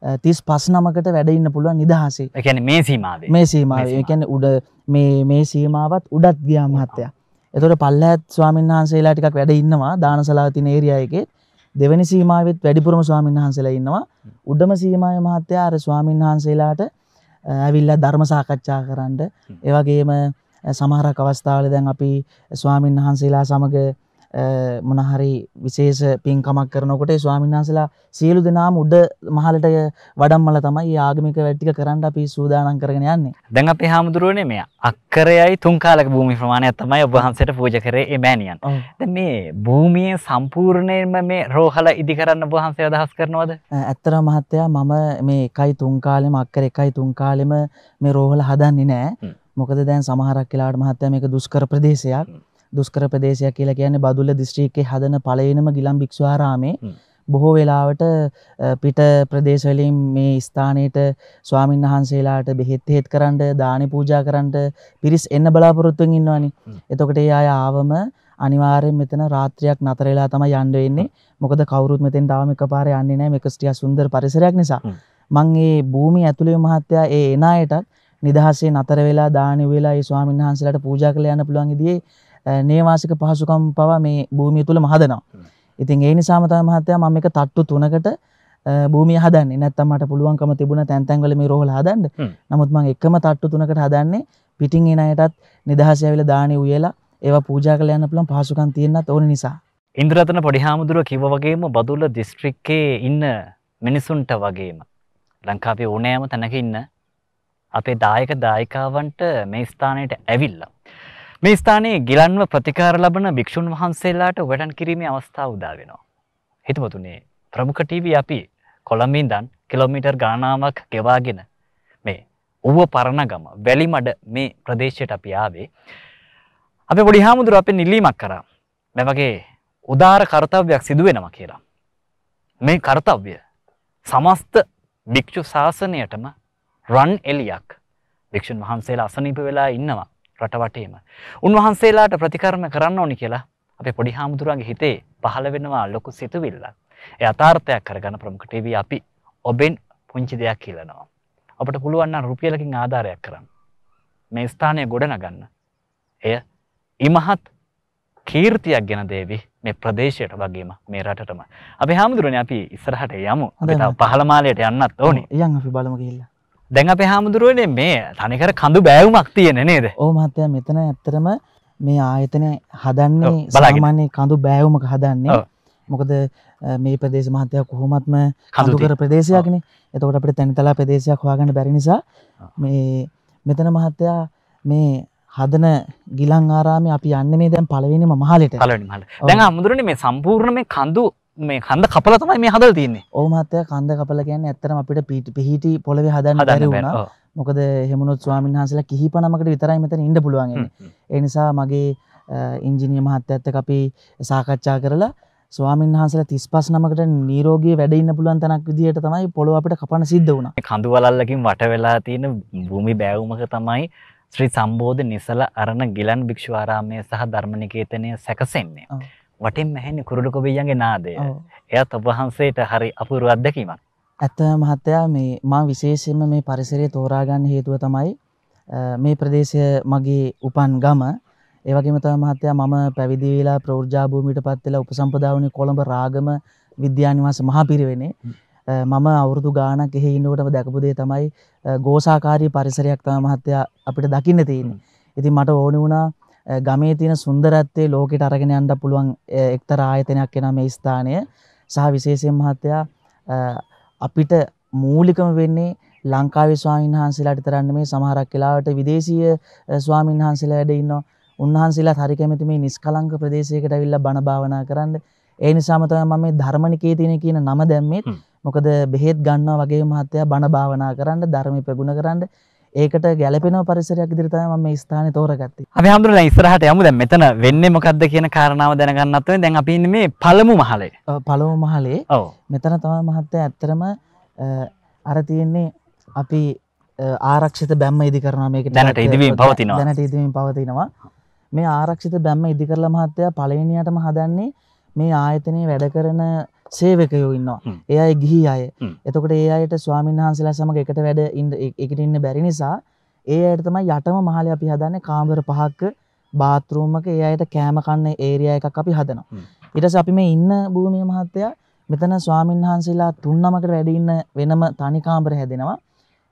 35 නමකට වැඩ ඉන්න පුළුවන් නිදහසේ. ඒ කියන්නේ මේ සීමාවේ. මේ සීමාවේ. ඒ කියන්නේ උඩ මේ සීමාවත් උඩත් ගියා මහත්තයා. එතකොට පල්ලෑත් ස්වාමීන් වහන්සේලා ටිකක් වැඩ ඉන්නවා දානශාලාව තියෙන ඒරියා එකේ. දෙවෙනි සීමාවෙත් වැඩිපුරම ස්වාමීන් වහන්සේලා ඉන්නවා. උඩම සීමාවේ මහත්තයා අර ස්වාමීන් වහන්සේලාට ඇවිල්ලා ධර්ම සාකච්ඡා කරන්න. ඒ වගේම සමහරක් අවස්ථාවල දැන් අපි ස්වාමීන් වහන්සේලා සමග මොන හරි විශේෂ පින්කමක් කරනකොට ඒ ස්වාමීන් වහන්සේලා සියලු දෙනාම උඩ මහලට වඩම්මලා තමයි මේ ආගමික වැඩ ටික කරන්න අපි සූදානම් කරගෙන යන්නේ. දැන් අපේ හාමුදුරුවනේ මේ අක්කරයයි 3 කාලක භූමි ප්‍රමාණයක් තමයි ඔබ වහන්සේට පූජා කරේ මේ මෑණියන්. දැන් මේ භූමියේ සම්පූර්ණයෙන්ම මේ රෝහල ඉදි කරන්න ඔබ වහන්සේ අදහස් කරනවද? ඇත්තටම මහත්තයා මම මේ 1.3 කාලෙම අක්කර 1.3 කාලෙම මේ රෝහල හදන්නේ නැහැ. මොකද දැන් සමහරක් වෙලාවට මහත්තයා මේක දුෂ්කර ප්‍රදේශයක්. දුෂ්කර ප්‍රදේශයක් කියලා කියන්නේ බදුල්ල දිස්ත්‍රික්කයේ හදන පළවෙනිම ගිලන් භික්ෂු ආරාමේ බොහෝ වෙලාවට පිට ප්‍රදේශ වලින් මේ ස්ථානෙට ස්වාමීන් වහන්සේලාට බෙහෙත් කරන්න දානි පූජා කරන්න පිරිස් එන්න බලාපොරොත්තු වෙමින් ඉන්නවනේ. එතකොට ඒ අය ආවම අනිවාර්යෙන් මෙතන රාත්‍රියක් නතර වෙලා තමයි යන්න වෙන්නේ. මොකද කවුරුත් මෙතෙන් තාම එකපාරේ යන්නේ නැහැ. මේක ටිකක් සුන්දර පරිසරයක් නිසා. මම මේ භූමිය ඇතුලේ මහත්තයා ඒ එන අයටත් නිදහසේ නතර වෙලා දානි වෙලා ඒ ස්වාමීන් වහන්සේලාට පූජා කරලා යන්න පුළුවන් විදිහේ නේවාසික පහසුකම් පවා මේ භූමිය තුලම හදනවා. ඉතින් ඒ නිසාම තමයි මහත්තයා මම මේක තට්ටු 3කට භූමිය හදන්නේ. නැත්තම් මට පුළුවන්කම තිබුණා තැන් තැන් වල මේ රෝහල හදන්න. නමුත් මම එකම තට්ටු 3කට හදන්නේ පිටින් එන අයටත් නිදහසේ ඇවිල්ලා දානි උයලා ඒවා පූජා කරලා යන්න පුළුවන් පහසුකම් තියෙන්නත් ඕන නිසා. ඉන්ද්‍රරතන පොඩි හාමුදුරුවෝ කිව්වා වගේම බදුල්ල දිස්ත්‍රික්කයේ ඉන්න මිනිසුන්ට වගේම ලංකාවේ ඕනෑම තැනක ඉන්න අපේ දායක දායිකාවන්ට මේ ස්ථානයට ඇවිල්ලා මේ ස්ථානයේ ගිලන්ව ප්‍රතිකාර ලබන භික්ෂුන් වහන්සේලාට වැඩන් කිරීමේ අවස්ථාව උදා වෙනවා. හිතවතුනේ ප්‍රමුඛ ටීවී අපි කොළඹ ඉඳන් කිලෝමීටර් ගණනාවක් ගෙවාගෙන මේ ඌව පරණගම වැලිමඩ මේ ප්‍රදේශයට අපි ආවේ. අපේ පොඩි හාමුදුරුවෝ අපේ නිලීමක් කරා. මේ වගේ උදාර කාර්යයක් සිදු වෙනවා කියලා. මේ කාර්යය සමස්ත භික්ෂු ශාසනයටම රන් එලියක්. භික්ෂුන් වහන්සේලා අසනීප වෙලා ඉන්නවා. රට වටේම උන්වහන්සේලාට ප්‍රතිකර්ම කරන්න ඕනි කියලා අපේ පොඩි හාමුදුරුවන්ගේ හිතේ පහළ වෙනවා ලොකු සිතුවිල්ලක්. ඒ අතාර්ථයක් කරගන්න ප්‍රමුඛ ටීවී අපි ඔබෙන් පුංචි දෙයක් කියලානවා. අපිට පුළුවන් නම් රුපියලකින් ආධාරයක් කරන්න. මේ ස්ථානය ගොඩනගන්න. එය ඉමහත් කීර්තියක් ගෙන දේවි මේ ප්‍රදේශයට වගේම මේ රටටම. අපි හාමුදුරුවනේ අපි ඉස්සරහට යමු. අපි තව පහළ මාලයට යන්නත් ඕනේ. යන් අපි බලමු ගිහිල්ලා. දැන් අපේ හාමුදුරුවනේ මේ තනිකර කඳු බෑවුමක් තියෙන නේද? ඔව් මහත්තයා මෙතන ඇත්තටම මේ ආයතනය හදන්නේ සාමාන්‍ය කඳු බෑවුමක හදන්නේ. මොකද මේ ප්‍රදේශ මහත්තයා කොහොමත්ම කඳුකර ප්‍රදේශයක්නේ. එතකොට අපිට තැනිතලා ප්‍රදේශයක් හොයාගන්න බැරි නිසා මේ මෙතන මහත්තයා මේ හදන ගිලන් ආරාමේ අපි යන්නේ මේ දැන් පළවෙනිම මහලෙට. පළවෙනි මහල. දැන් හාමුදුරුවනේ මේ සම්පූර්ණ මේ කන්ද කපලා තමයි මේ හදලා තියෙන්නේ. ඔව් මහත්තයා කන්ද කපලා කියන්නේ ඇත්තටම අපිට පිහිටි පොළවේ හදන්න බැරි වුණා. මොකද එහෙමනොත් ස්වාමීන් වහන්සේලා කිහිප නමකට විතරයි මෙතන ඉන්න පුළුවන් ඉන්නේ. ඒ නිසා මගේ ඉංජිනේර මහත්තයාත් එක්ක අපි සාකච්ඡා කරලා ස්වාමීන් වහන්සේලා 35 නමකට නිරෝගී වැඩ ඉන්න පුළුවන් තැනක් විදියට තමයි පොළොව අපිට කපන්න සිද්ධ වුණා. කඳු වලල්ලකින් වට වෙලා තියෙන භූමි බෑවුමක තමයි ශ්‍රී සම්බෝධි නිසල අරණ ගිලන් භික්ෂු ආරාමයේ සහ ධර්මනිකේතනයේ සැකසෙන්නේ. වටින් මැහෙන්නේ කුරුළු කොබියන්ගේ නාදය. එයත් ඔබ වහන්සේට හරි අපූර්ව අත්දැකීමක්. ඇත්තම මහත්තයා මේ මම විශේෂයෙන්ම මේ පරිසරය තෝරා ගන්න හේතුව තමයි මේ ප්‍රදේශය මගේ උපන් ගම. ඒ වගේම තමයි මහත්තයා මම පැවිදි වෙලා ප්‍රවෘජා භූමියටපත් වෙලා උපසම්පදා වුණේ කොළඹ රාගම විද්‍යානිවාස මහා පිරිවෙනේ. මම අවුරුදු ගානක් එහෙ ඉන්නකොටම දැකපු දේ තමයි ගෝසාකාරී පරිසරයක් තමයි මහත්තයා අපිට දකින්න තියෙන්නේ. ඉතින් මට ඕනි වුණා ගමේ තියෙන සුන්දරත්වයේ ලෝකෙට අරගෙන යන්න පුළුවන් එක්තරා ආයතනයක් වෙනා මේ ස්ථානය. සහ විශේෂයෙන් මහත්තයා අපිට මූලිකම වෙන්නේ ලංකාවේ ස්වාමීන් වහන්සේලාට විතරක් නෙමෙයි සමහරක් වෙලාවට විදේශීය ස්වාමීන් වහන්සේලා වැඩ ඉන්නවා. උන්වහන්සේලාත් හරි කැමති මේ නිස්කලංක ප්‍රදේශයකට ඇවිල්ලා බණ භාවනා කරන්න. ඒ නිසාම තමයි මම මේ ධර්මනිකේතන කියන නම දැම්මේ. මොකද බෙහෙත් ගන්නවා වගේ මහත්තයා බණ භාවනා කරන්න, ධර්ම ප්‍රගුණ කරන්න ඒකට ගැළපෙන පරිසරයක් විදිහට තමයි මම මේ ස්ථානේ තෝරගත්තේ. අපි හැමෝටම දැන් ඉස්සරහට යමු. දැන් මෙතන වෙන්නේ මොකද්ද කියන කාරණාව දැනගන්නත් වෙන. දැන් අපි ඉන්නේ මේ පළමු මහලේ. පළමු මහලේ. ඔව්. මෙතන තමයි මහත්තයා ඇත්තටම අර තියෙන්නේ අපි ආරක්ෂිත බැම්ම ඉදි කරනවා මේකට. දැනට ඉදිවීම පවතිනවා. දැනට ඉදිවීම පවතිනවා. මේ ආරක්ෂිත බැම්ම ඉදි කරලා මහත්තයා පළවෙනියටම හදන්නේ මේ ආයතනයේ වැඩ කරන සේවකයෝ ඉන්නවා. ඒ අය ගිහි අය. එතකොට ඒ අයට ස්වාමීන් වහන්සේලා සමග එකට වැඩ එකට ඉන්න බැරි නිසා ඒ අයට තමයි යටම මහලේ අපි හදන්නේ කාමර 5ක බාත් รู මක ඒ අයට කෑම කන්න ඒරියා එකක් අපි හදනවා. ඊට පස්සේ අපි මේ ඉන්න භූමිය මහත්තයා මෙතන ස්වාමීන් වහන්සේලා 3-9කට වැඩ ඉන්න වෙනම තනි කාමර හැදෙනවා.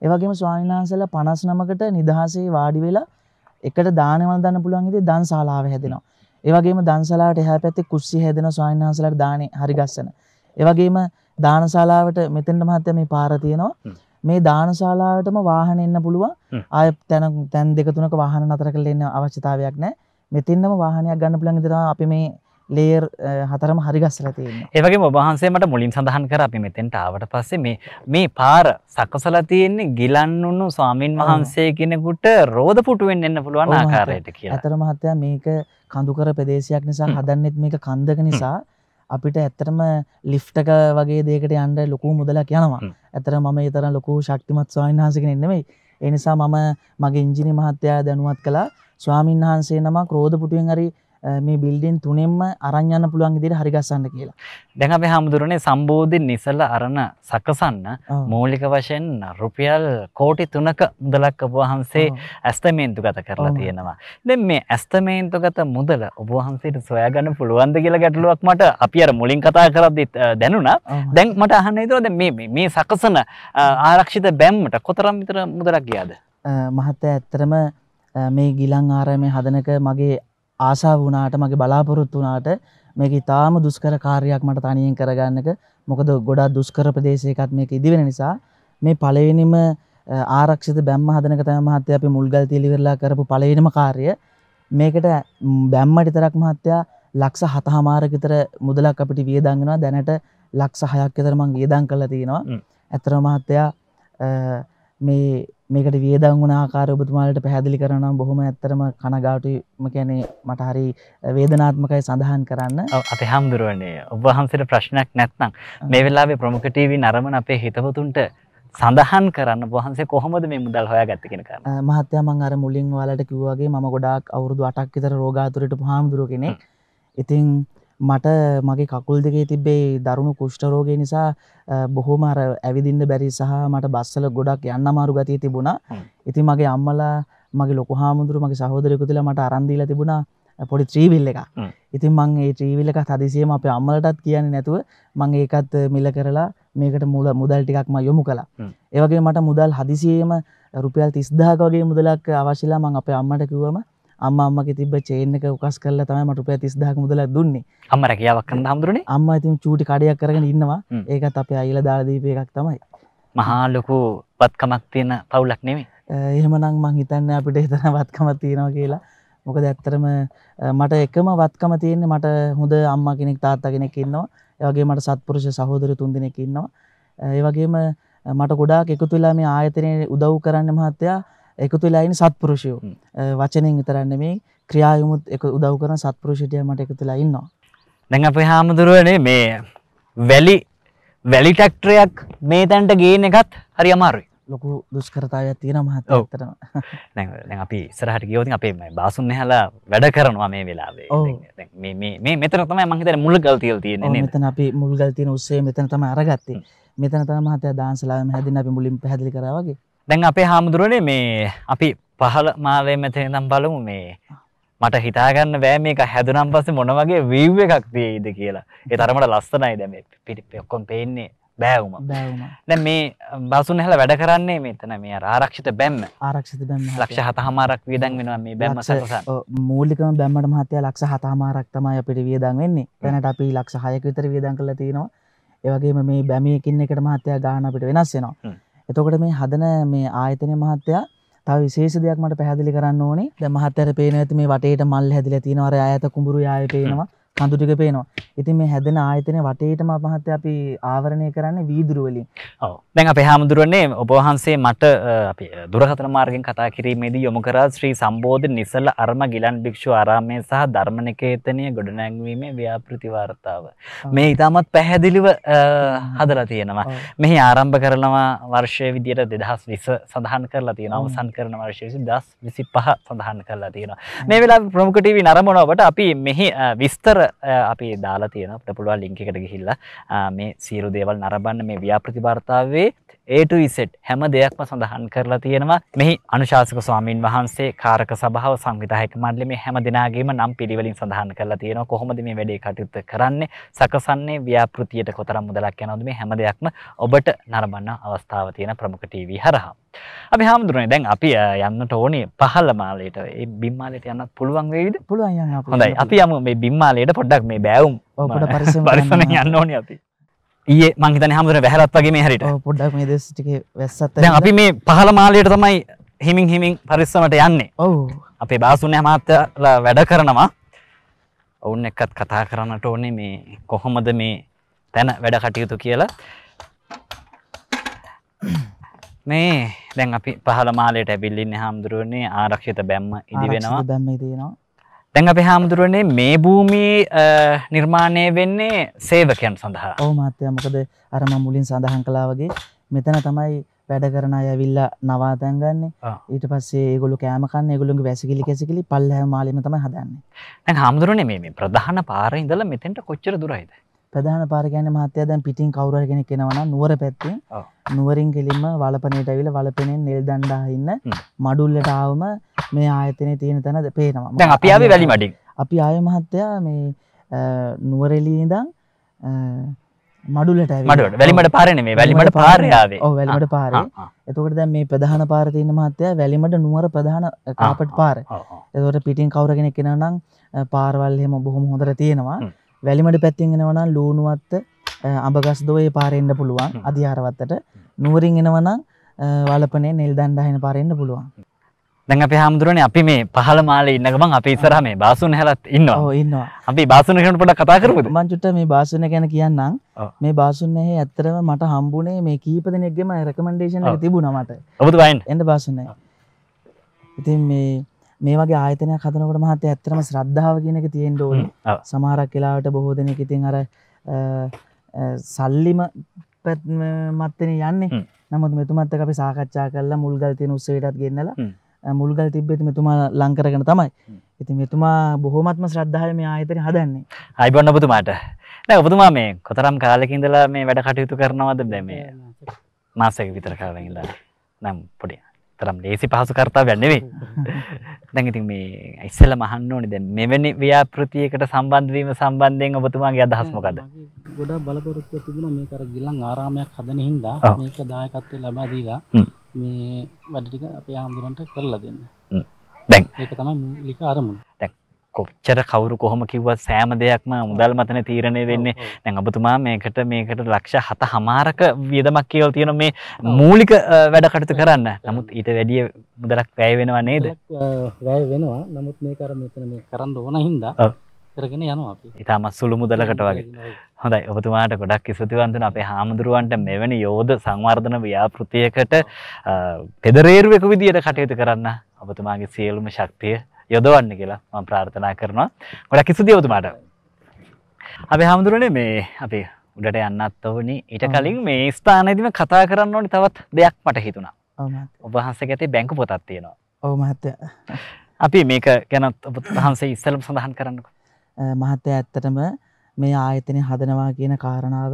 ඒ වගේම ස්වාමීන් වහන්සේලා 59කට නිදහසේ වාඩි වෙලා එකට දානවල දාන්න පුළුවන් ඉතින් දන්ශාලාව හැදෙනවා. ඒ වගේම දන්ශාලාවට එහා පැත්තේ කුස්සිය හැදෙනවා ස්වාමීන් වහන්සේලාට දානේ හරි ගස්සන. ඒ වගේම දානශාලාවට මෙතෙන්ද මහත්තයා මේ පාර තියෙනවා. මේ දානශාලාවටම වාහන එන්න පුළුවන්. ආය තැන් දෙක තුනක වාහන නතර කරලා එන්න අවශ්‍යතාවයක් නැහැ. මෙතෙන්දම වාහනයක් ගන්න පුළුවන් ඉතින් අපි මේ ලේයර් 4ම හරි ගස්සලා තියෙනවා. ඒ වගේම ඔබ වහන්සේ මට මුලින් සඳහන් කරා අපි මෙතෙන්ට ආවට පස්සේ මේ පාර සකසලා තියෙන්නේ ගිලන්නුණු ස්වාමින් වහන්සේ කෙනෙකුට රෝද පුටුවෙන් එන්න පුළුවන් ආකාරයට කියලා. අතර මහත්තයා මේක කඳුකර ප්‍රදේශයක් නිසා හදන්නෙත් මේක කන්දක නිසා අපිට ඇත්තටම ලිෆ්ට් එක වගේ දෙයකට යන්න ලොකු මුදලක් යනවා. ඇත්තටම මම ඒ තරම් ලොකු ශක්තිමත් ස්වාමීන් වහන්සේ කෙනෙක් නෙමෙයි. ඒ නිසා මම මගේ ඉංජිනේර මහත්තයා දැනුවත් කළා ස්වාමීන් වහන්සේ නමක් රෝද පුටුවෙන් හරි මේ බිල්ඩින් 3ෙන්ම අරන් යන්න පුළුවන් විදිහට හරි ගස්සන්න කියලා. දැන් අපි හැමදෙරෝනේ සම්බෝධි නිසල අරණ සකසන්න මූලික වශයෙන් රුපියල් කෝටි 3ක මුදලක් ඔබ වහන්සේ ඇස්තමේන්තුගත කරලා තියෙනවා. දැන් මේ ඇස්තමේන්තුගත මුදල ඔබ වහන්සේට සොයා ගන්න පුළුවන්ද කියලා ගැටලුවක් මට අපි අර මුලින් කතා කරද්දි දැනුණා. දැන් මට අහන්න හිතුණා දැන් මේ සකසන ආරක්ෂිත බැම්මට කොතරම් විතර මුදලක් ගියාද? මහත්තයා ඇත්තටම මේ ගිලන් ආරාමේ හදනක මගේ ආසාව වුණාට මගේ බලාපොරොත්තු වුණාට මේක ඉතාම දුෂ්කර කාර්යයක් මට තනියෙන් කරගන්නක. මොකද ගොඩාක් දුෂ්කර ප්‍රදේශයකත් මේක ඉදි වෙන නිසා මේ පළවෙනිම ආරක්ෂිත බැම්ම හදනක තමයි මහත්තයා අපි මුල්ගල් තියලා ඉවරලා කරපු පළවෙනිම කාර්යය. මේකට බැම්මට විතරක් මහත්තයා ලක්ෂ 7.5ක විතර මුදලක් අපිට වියදම් වෙනවා. දැනට ලක්ෂ 6ක් විතර මම වියදම් කරලා තියෙනවා. ඇත්තටම මහත්තයා මේකට වියදම් වුණ ආකාරය ඔබතුමාලට පැහැදිලි කරනවා බොහොම ඇත්තටම කනගාටුයි. කියන්නේ මට හරි වේදනාත්මකයි සඳහන් කරන්න. ඔව් අපේ හැමදෙරෝනේ ඔබ වහන්සේට ප්‍රශ්නයක් නැත්නම් මේ වෙලාවේ ප්‍රමුඛ ටීවී නරඹන අපේ හිතවතුන්ට සඳහන් කරන්න ඔබ වහන්සේ කොහොමද මේ මුදල් හොයාගත්තේ කියන කාරණා. මහත්තයා මම අර මුලින් ඔයාලට කිව්වා වගේ මම ගොඩාක් අවුරුදු 8ක් විතර රෝගාතුරයට පහාමුදුරුව කෙනෙක්. ඉතින් මට මගේ කකුල් දෙකේ තිබ්බේ දරුණු කුෂ්ඨ රෝගය නිසා බොහොම අර ඇවිදින්න බැරි සහ මට බස්සල ගොඩක් යන්න අමාරු ගතිය තිබුණා. ඉතින් මගේ අම්මලා මගේ ලොකු හාමුදුරුවෝ මගේ සහෝදරයෙකුත් මට අරන් දීලා තිබුණා පොඩි ත්‍රීවිල් එකක්. ඉතින් මම ඒ ත්‍රීවිල් එක හදිසියෙම අපේ අම්මලටත් කියන්නේ නැතුව මම ඒකත් මිල කරලා මේකට මුදල් ටිකක් මම යොමු කළා. ඒ වගේම මට මුදල් හදිසියෙම රුපියල් 30000ක වගේ මුදලක් අවශ්‍යලා මම අපේ අම්මට කිව්වම අම්මාගේ තිබ්බ චේන් එක උකස් කරලා තමයි මට රුපියල් 30000ක මුදලක් දුන්නේ. අම්මා රැකියාවක් කරන හම්දුරනේ. අම්මා ඉතින් චූටි කඩයක් කරගෙන ඉන්නවා. ඒකත් අපේ අයියලා දාලා දීපු එකක් තමයි. මහා ලොකු වත්කමක් තියෙන පවුලක් නෙමෙයි. එහෙමනම් මං හිතන්නේ අපිට එතන වත්කමක් තියෙනවා කියලා. මොකද ඇත්තටම මට එකම වත්කම තියෙන්නේ මට හොඳ අම්මා කෙනෙක් තාත්තා කෙනෙක් ඉන්නවා. ඒ වගේම මට සත්පුරුෂ සහෝදර 3 දෙනෙක් ඉන්නවා. ඒ වගේම මට ගොඩාක් එකතු වෙලා මේ ආයතනයේ උදව් කරන්න මහත්තයා එකතු වෙලා ඉන්න සත්පුරුෂයෝ. වචනෙන් විතරක් නෙමෙයි ක්‍රියාවෙමුත් උදව් කරන සත්පුරුෂයෝ මට එකතු වෙලා ඉන්නවා. දැන් අපේ හාමුදුරුවනේ මේ වැලි ට්‍රැක්ටරයක් මේ තැනට ගේන එකත් හරි අමාරුයි. ලොකු දුෂ්කරතාවයක් තියෙනවා මහත්තයා ඇත්තටම. දැන් අපි ඉස්සරහට ගියොත් අපේ බාසුන් නැහලා වැඩ කරනවා මේ වෙලාවේ. දැන් මේ මෙතන තමයි මම හිතන්නේ මුල්ගල් තියලා තියෙන්නේ නේද? මෙතන අපි මුල්ගල් තියෙන උස්සේ මෙතන තමයි අරගත්තේ. මෙතන තමයි මහත්තයා දාන්සලාවෙම හැදින්න අපි මුලින් පැහැදිලි කරා වගේ. දැන් අපේ හාමුදුරුවනේ මේ අපි පහළ මාලේ මෙතන ඉඳන් බලමු මේ මට හිතා ගන්න බෑ මේක හැදුනන් පස්සේ මොන වගේ view එකක් තියෙයිද කියලා. ඒ තරමට ලස්සනයි දැන් මේ පිටිපේ ඔක්කොම පේන්නේ බෑවුම. බෑවුම. දැන් මේ බාසුන් හැල වැඩ කරන්නේ මෙතන මේ අර ආරක්ෂිත බැම්ම. ආරක්ෂිත බැම්ම. ලක්ෂ 7මාරක් වියදම් වෙනවා මේ බැම්ම සකසන්න. මූලිකම බැම්මට මහත්තයා ලක්ෂ 7මාරක් තමයි අපිට වියදම් වෙන්නේ. දැනට අපි ලක්ෂ 6ක විතර වියදම් කරලා තිනවා. ඒ වගේම මේ බැමියකින් එකට මහත්තයා ගාන අපිට වෙනස් වෙනවා. එතකොට මේ හදන මේ ආයතනයේ මහත්තයා තව විශේෂ දෙයක් මට පැහැදිලි කරන්න ඕනේ. දැන් මහත්තයාට පේන ඇති මේ වටේට මල් හැදිලා තියෙනවා. අර ආයත කුඹුරු යාය පේනවා. කඳු ටික පේනවා. ඉතින් මේ හැදෙන ආයතනයේ වටේටම මහත්තයා අපි ආවරණය කරන්නේ වීදුරු වලින්. ඔව්. දැන් අපේ හාමුදුරනේ ඔබ වහන්සේ මට අපි දුරකථන මාර්ගයෙන් කතා කිරීමේදී යොමු කරා ශ්‍රී සම්බෝධි නිසල අරම ගිලන් භික්ෂු ආරාමයේ සහ ධර්මනිකේතනීය ගොඩනැංවීමේ ව්‍යාපෘති වාර්තාව. මේ ඊටමත් පැහැදිලිව හදලා තියෙනවා. මෙහි ආරම්භ කරනවා වර්ෂයේ විදියට 2020 සඳහන් කරලා තියෙනවා. අවසන් කරන වර්ෂයේ 2025 සඳහන් කරලා තියෙනවා. මේ වෙලාවේ ප්‍රමුඛ ටීවී නරඹනකොට අපි මෙහි විස්තර අපි දාලා තියෙනවා. අපිට පුළුවන් ලින්ක් එකට ගිහිල්ලා මේ සියලු දේවල් නරඹන්න. මේ ව්‍යාපෘති වාර්තාවේ A to Z හැම දෙයක්ම සඳහන් කරලා තියෙනවා. මෙහි අනුශාසක ස්වාමින් වහන්සේ, කාරක සභාව, සංවිධායක මණ්ඩලය මේ හැම දිනාගේම නම් පිළිවෙලින් සඳහන් කරලා තියෙනවා. කොහොමද මේ වැඩේ කටයුත්ත කරන්නේ, සකසන්නේ, ව්‍යාපෘතියට කොතරම් මුදලක් යනවද, මේ හැම දෙයක්ම ඔබට නරඹන්න අවස්ථාව තියෙන ප්‍රමුඛ ටීවී හරහා. අපි හාමුදුරනේ දැන් අපි යන්නට ඕනේ පහළ මාලයට. ඒ බිම් මාලයට යන්නත් පුළුවන් වේවිද? පුළුවන් යන්න අපි. හොඳයි. අපි යමු මේ බිම් මාලයට පොඩ්ඩක් මේ බෑවුම්. ඔව් පොඩ පරිස්සමෙන් යන්න ඕනේ අපි. ඊයේ මං හිතන්නේ හැමදෙරේ වැහැලත් වගේ මේ හැරිට. ඔව් පොඩ්ඩක් මේ දෙස් ටිකේ වැස්සත්. දැන් අපි මේ පහළ මාලයට තමයි හිමින් පරිස්සමට යන්නේ. ඔව්. අපේ බාසුන්නේ මහත්තයලා වැඩ කරනවා. ඔවුන් එක්කත් කතා කරන්නට ඕනේ මේ කොහොමද මේ තැන වැඩ කටයුතු කියලා. මේ දැන් අපි පහළ මාලයට ඇවිල්ලා ඉන්නේ හාමුදුරුවනේ ආරක්ෂිත බැම්ම ඉදි වෙනවා. ආරක්ෂිත බැම්ම ඉදි වෙනවා. දැන් අපේ හාමුදුරුවනේ මේ භූමියේ නිර්මාණය වෙන්නේ සේවකයන් සඳහා. ඔව් මහත්තයා මොකද අර මම මුලින් සඳහන් කළා වගේ මෙතන තමයි වැඩ කරන අය ඇවිල්ලා නවාතැන් ගන්න. ඊට පස්සේ ඒගොල්ලෝ කෑම කන්නේ, ඒගොල්ලෝගේ වැසිකිලි කැසිකිලි පල්ලෙහාම මාළෙම තමයි හදන්නේ. දැන් හාමුදුරුවනේ මේ ප්‍රධාන පාරේ ඉඳලා මෙතෙන්ට කොච්චර දුරයිද? ප්‍රධාන පාර කියන්නේ මහත්තයා දැන් පිටින් කවුරු හරි කෙනෙක් එනවා නම් නුවර පැත්තෙන් නුවරින් ගෙලින්ම වලපනේට ඇවිල්ලා වලපනෙන් නෙල් දණ්ඩා ඉන්න මඩුල්ලට ආවම මේ ආයතනයේ තියෙන තැන පේනවා. දැන් අපි ආවේ වැලිමඩින්. අපි ආයේ මහත්තයා මේ නුවරඑළියේ ඉඳන් මඩුල්ලට ඇවිල්ලා. මඩුල්ලට වැලිමඩ පාරේ නෙමෙයි වැලිමඩ පාරේ ආවේ. ඔව් වැලිමඩ පාරේ. එතකොට දැන් මේ ප්‍රධාන පාර තියෙන මහත්තයා වැලිමඩ නුවර ප්‍රධාන කාපට් පාර. එතකොට පිටින් කවුරු කෙනෙක් එනවා නම් පාරවල් එහෙම බොහොම හොඳට තියෙනවා. වැලිමඩ පැත්තෙන් එනවා නම් ලූණුවත්ත අඹගස් දොවේ පාරේ එන්න පුළුවන් අදියාරවත්තට. නුවරින් එනවා නම් වලපනේ නෙල් දණ්ඩා එන පාරේ එන්න පුළුවන්. දැන් අපි හාමුදුරනේ අපි මේ පහළ මාලේ ඉන්න ගමන් අපි ඉස්සරහා මේ බාසුන් හැලත් ඉන්නවා. ඔව් ඉන්නවා. අපි බාසුන් ගැන පොඩ්ඩක් කතා කරමුද? මං චුට්ටක් මේ බාසුන් ගැන කියන්නම්. මේ බාසුන් ඇහි ඇත්තටම මට හම්බුනේ මේ කීප දෙනෙක්ගේම රෙකමෙන්ඩේෂන් එක තිබුණා මට. ඔබතුමා එන්න බාසුන් ඇහි. ඉතින් මේ වගේ ආයතනයක් හදනකොට මහත්තයා ඇත්තටම ශ්‍රද්ධාව කියන එක තියෙන්න ඕනේ. සමහරක් වෙලාවට බොහෝ දෙනෙක් ඉතින් අර සල්ලිම මත්තනේ යන්නේ. නමුත් මෙතුමත් එක්ක අපි සාකච්ඡා කරලා මුල්ගල් තියෙන උත්සවයටත් ගෙන්නලා මුල්ගල් තිබ්බෙත් මෙතුමා ලං කරගෙන තමයි. ඉතින් මෙතුමා බොහොමත්ම ශ්‍රද්ධාවෙන් මේ ආයතනය හදන්නේ. ආයිබෝන් ඔබතුමාට. දැන් ඔබතුමා මේ කොතරම් කාලෙක ඉඳලා මේ වැඩ කටයුතු කරනවද? දැන් මේ මාසයක විතර කාලෙක ඉඳලා. නම් පොඩි තරම් ලේසි පහසු කාර්යයක් නෙවෙයි. දැන් ඉතින් මේ ඉස්සෙල්ලාම අහන්න ඕනේ දැන් මෙවැනි ව්‍යාපෘතියකට සම්බන්ධ වීම සම්බන්ධයෙන් ඔබතුමාගේ අදහස් මොකද්ද? ගොඩක් බලපොරොත්තු තිබුණා මේක අර ගිලන් ආරාමයක් හදන හින්දා මේක දායකත්වය ලබා දීලා මේ වැඩ ටික අපේ ආම්දුරන්ට කරලා දෙන්න. දැන් ඒක තමයි මූලික අරමුණ. දැන් කොච්චර කවුරු කොහොම කිව්වත් සෑම දෙයක්ම මුදල් මතනේ තීරණය වෙන්නේ. දැන් ඔබතුමා මේකට ලක්ෂ 7මාරක වියදමක් කියලා තියෙන මේ මූලික වැඩ කටයුතු කරන්න. නමුත් ඊට වැඩිය මුදලක් වැය වෙනව නේද? වැය වෙනවා. නමුත් මේක අර මෙතන මේ කරන්න ඕන හින්දා කරගෙන යනවා අපි. ඊටම සුළු මුදලකට වගේ. හොඳයි ඔබතුමාට ගොඩක් ස්තුතිවන්ත වෙනවා අපේ හාමුදුරුවන්ට මෙවැනි යෝධ සංවර්ධන ව්‍යාපෘතියකට පෙදරේරුවෙකු විදියට කටයුතු කරන්න ඔබතුමාගේ සියලුම ශක්තිය යොදවන්න කියලා මම ප්‍රාර්ථනා කරනවා. ගොඩක් ස්තුතියි ඔබතුමාට. අපි හාමුදුරනේ මේ අපි උඩට යන්නත් ඕනි. ඊට කලින් මේ ස්ථානයේදීම කතා කරන්න ඕනි තවත් දෙයක් මට හිතුණා. ඔව් මහත්තයා. ඔබ වහන්සේගේ අතේ බැංකු පොතක් තියෙනවා. ඔව් මහත්තයා. අපි මේක ගැන ඔබ වහන්සේ ඉස්සෙල්ලම සඳහන් කරන්නකෝ. මහත්තයා ඇත්තටම මේ ආයතනය හදනවා කියන කාරණාව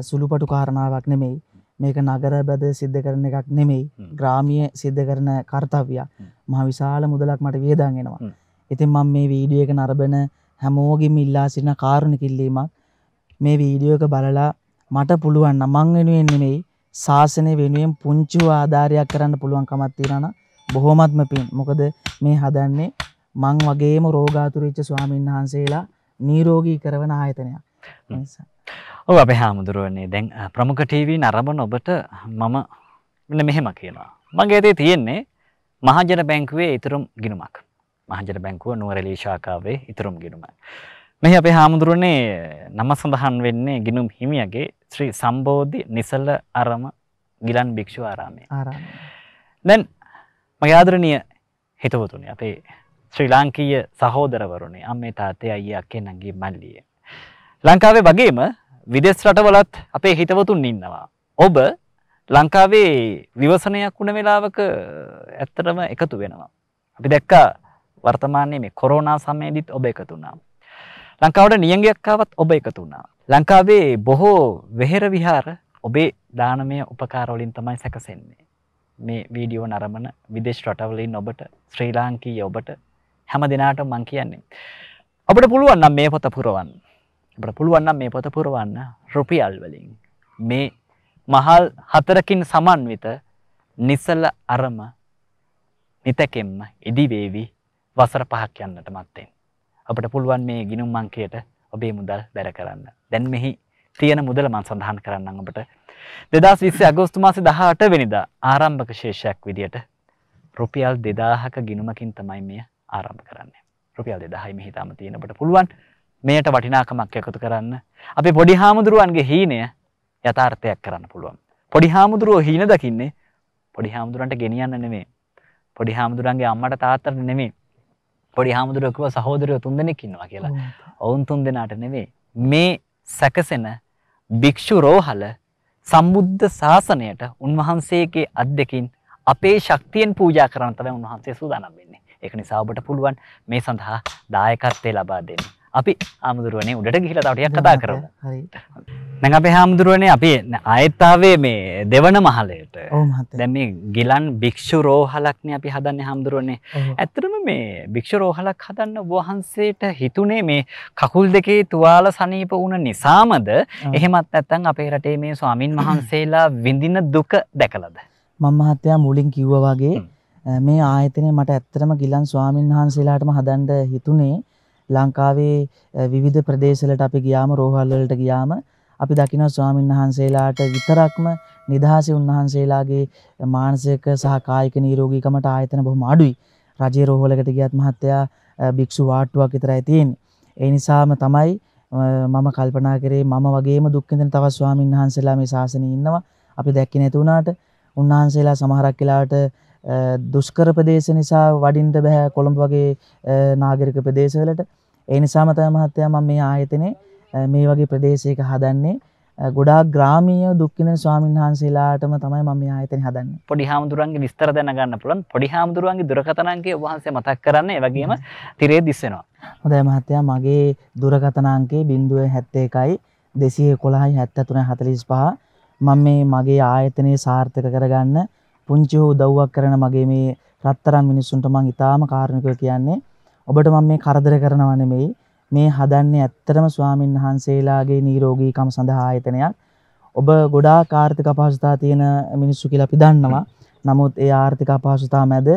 සුළුපටු කාරණාවක් නෙමෙයි. මේක නගරබද සිද්ධ කරන එකක් නෙමෙයි. ග්‍රාමීය සිද්ධ කරන කාර්යයක්. මහ විශාල මුදලක් මට වියදම් වෙනවා. ඉතින් මම මේ වීඩියෝ එක නරඹන හැමෝගෙම ඉල්ලා සිටින කාරුණික ඉල්ලීමක් මේ වීඩියෝ එක බලලා මට පුළුවන් නම් මං වෙනුවෙන් නෙමෙයි ශාසනය වෙනුවෙන් පුංචි ආධාරයක් කරන්න පුළුවන් කමක් තියෙනවා නම් බොහොමත්ම පින්. මොකද මේ හදන්නේ මං වගේම රෝගාතුර වෙච්ච ස්වාමීන් වහන්සේලා නිරෝගී කරවන ආයතනයක්. ඒ නිසා ඔව් අපේ හාමුදුරුවනේ දැන් ප්‍රමුඛ ටීවී නරඹන ඔබට මම මෙන්න මෙහෙම කියනවා. මගේ හිතේ තියෙන්නේ මහජන බැංකුවේ ඉතුරුම් ගිණුමක්. මහජන බැංකුව නුවරඑළිය ශාඛාවේ ඉතුරුම් ගිණුමක්. මෙහි අපේ හාමුදුරුවනේ නම සඳහන් වෙන්නේ ගිණුම් හිමියගේ ශ්‍රී සම්බෝධි නිසල අරම ගිලන් භික්ෂු ආරාමයේ. දැන් මගේ ආදරණීය හිතවතුනි අපේ ශ්‍රී ලාංකීය සහෝදරවරුනි අම්මේ තාත්තේ අයියා අක්කේ නංගි මල්ලිය. ලංකාවේ වගේම විදේශ රටවලත් අපේ හිතවතුන් ඉන්නවා. ඔබ ලංකාවේ විවසනයක් වුණ වෙලාවක ඇත්තටම එකතු වෙනවා. අපි දැක්කා වර්තමානයේ මේ කොරෝනා සමයේදීත් ඔබ එකතු වුණා. ලංකාවට නියඟයක් ආවත් ඔබ එකතු වුණා. ලංකාවේ බොහෝ වෙහෙර විහාර ඔබේ දානමය උපකාර වලින් තමයි සැකසෙන්නේ. මේ වීඩියෝ නරඹන විදේශ රටවල ඉන්න ඔබට ශ්‍රී ලාංකීය ඔබට හැම දිනාටම මම කියන්නේ ඔබට පුළුවන් නම් මේ පොත පුරවන්න. ඔබට පුළුවන් නම් මේ පොත පුරවන්න රුපියල් වලින් මේ මහල් 4කින් සමන්විත නිසල අරම නිතකෙම්ම ඉදි වේවි වසර 5ක් යන්නට මත්තෙන්. අපිට පුළුවන් මේ ගිණුම් අංකයට ඔබේ මුදල් බැර කරන්න. දැන් මෙහි තියෙන මුදල මම සඳහන් කරන්නම් ඔබට. 2020 අගෝස්තු මාසේ 18 වෙනිදා ආරම්භක ශේෂයක් විදියට රුපියල් 2000ක ගිණුමකින් තමයි මෙය ආරම්භ කරන්නේ. රුපියල් 2000යි මෙහි තාම තියෙන ඔබට පුළුවන් මෙයට වටිනාකමක් එකතු කරන්න. අපේ පොඩි හාමුදුරුවන්ගේ හීනය යථාර්ථයක් කරන්න පුළුවන්. පොඩි හාමුදුරුවෝ හීන දකින්නේ පොඩි හාමුදුරන්ට ගෙනියන්න නෙමෙයි. පොඩි හාමුදුරන්ගේ අම්මට තාත්තට නෙමෙයි. පොඩි හාමුදුරුවෝ කිව්වා සහෝදරයෝ 3 දෙනෙක් ඉන්නවා කියලා. ඔවුන් 3 දෙනාට නෙමෙයි. මේ සැකසෙන භික්ෂු රෝහල සම්බුද්ධ ශාසනයට උන්වහන්සේගේ අද්දකින් අපේ ශක්තියෙන් පූජා කරන්න තමයි උන්වහන්සේ සූදානම් වෙන්නේ. ඒක නිසා ඔබට පුළුවන් මේ සඳහා දායකත්වය ලබා දෙන්න. අපි හාමුදුරුවනේ උඩට ගිහිලා තව ටිකක් කතා කරමු. හරි. දැන් අපේ හාමුදුරුවනේ අපි ආයෙත් ආවේ මේ දෙවන මහලයට. ඔව් මහත්තයා. දැන් මේ ගිලන් භික්ෂු රෝහලක්නේ අපි හදන්නේ හාමුදුරුවනේ. ඇත්තටම මේ භික්ෂු රෝහලක් හදන්න ඔබ වහන්සේට හිතුනේ මේ කකුල් දෙකේ තුවාල සනීප වුණ නිසාමද? එහෙමත් නැත්නම් අපේ රටේ මේ ස්වාමින් වහන්සේලා විඳින දුක දැකලාද? මම මහත්තයා මුලින් කිව්වා වගේ මේ ආයතනය මට ඇත්තටම ගිලන් ස්වාමින් වහන්සේලාටම හදන්න හිතුනේ. ලංකාවේ විවිධ ප්‍රදේශවලට අපි ගියාම රෝහල් වලට ගියාම අපි දකිනවා ස්වාමීන් වහන්සේලාට විතරක්ම නිදහසේ උන්වහන්සේලාගේ මානසික සහ කායික නිරෝගීකමට ආයතන බොහොම අඩුයි. රජයේ රෝහලකට ගියත් මහත්තයා භික්ෂු වාට්ටුවක් විතරයි තියෙන්නේ. ඒ නිසාම තමයි මම කල්පනා කරේ මම වගේම දුක් විඳින තවත් ස්වාමීන් වහන්සේලා මේ ශාසනයේ ඉන්නවා. අපි දැක්කේ නැති වුණාට උන්වහන්සේලා සමහරක් වෙලාවට දුෂ්කර ප්‍රදේශ නිසා වඩින්න බෑ කොළඹ වගේ නාගරික ප්‍රදේශවලට. ඒ නිසාම තමයි මහත්තයා මම මේ ආයතනේ මේ වගේ ප්‍රදේශයක හදන්නේ. ගොඩාක් ග්‍රාමීය දුක් විඳින ස්වාමීන් වහන්සේලාටම තමයි මම මේ ආයතනේ හදන්නේ. පොඩි හාමුදුරුවන්ගේ විස්තර දැනගන්න පුළුවන්. පොඩි හාමුදුරුවන්ගේ දුරකථන අංකය ඔබ වහන්සේ මතක් කරන්න. ඒ වගේම තිරේ දිස්සෙනවා. හොඳයි මහත්තයා මගේ දුරකථන අංකය 071යි 211යි 73 45. මම මේ මගේ ආයතනයේ සාර්ථක කරගන්න පුංචි උදව්වක් කරන මගේ මේ රත්තරන් මිනිස්සුන්ට මම ඊටාම කාරුණිකව කියන්නේ ඔබට මම මේ කරදර කරනවා නෙමෙයි මේ හදන්නේ ඇත්තටම ස්වාමින් වහන්සේලාගේ නිරෝගීකම සඳහා ආයතනයක්. ඔබ ගොඩාක් ආර්ථික අපහසුතාව තියෙන මිනිස්සු කියලා අපි දන්නවා. නමුත් ඒ ආර්ථික අපහසුතාව මැද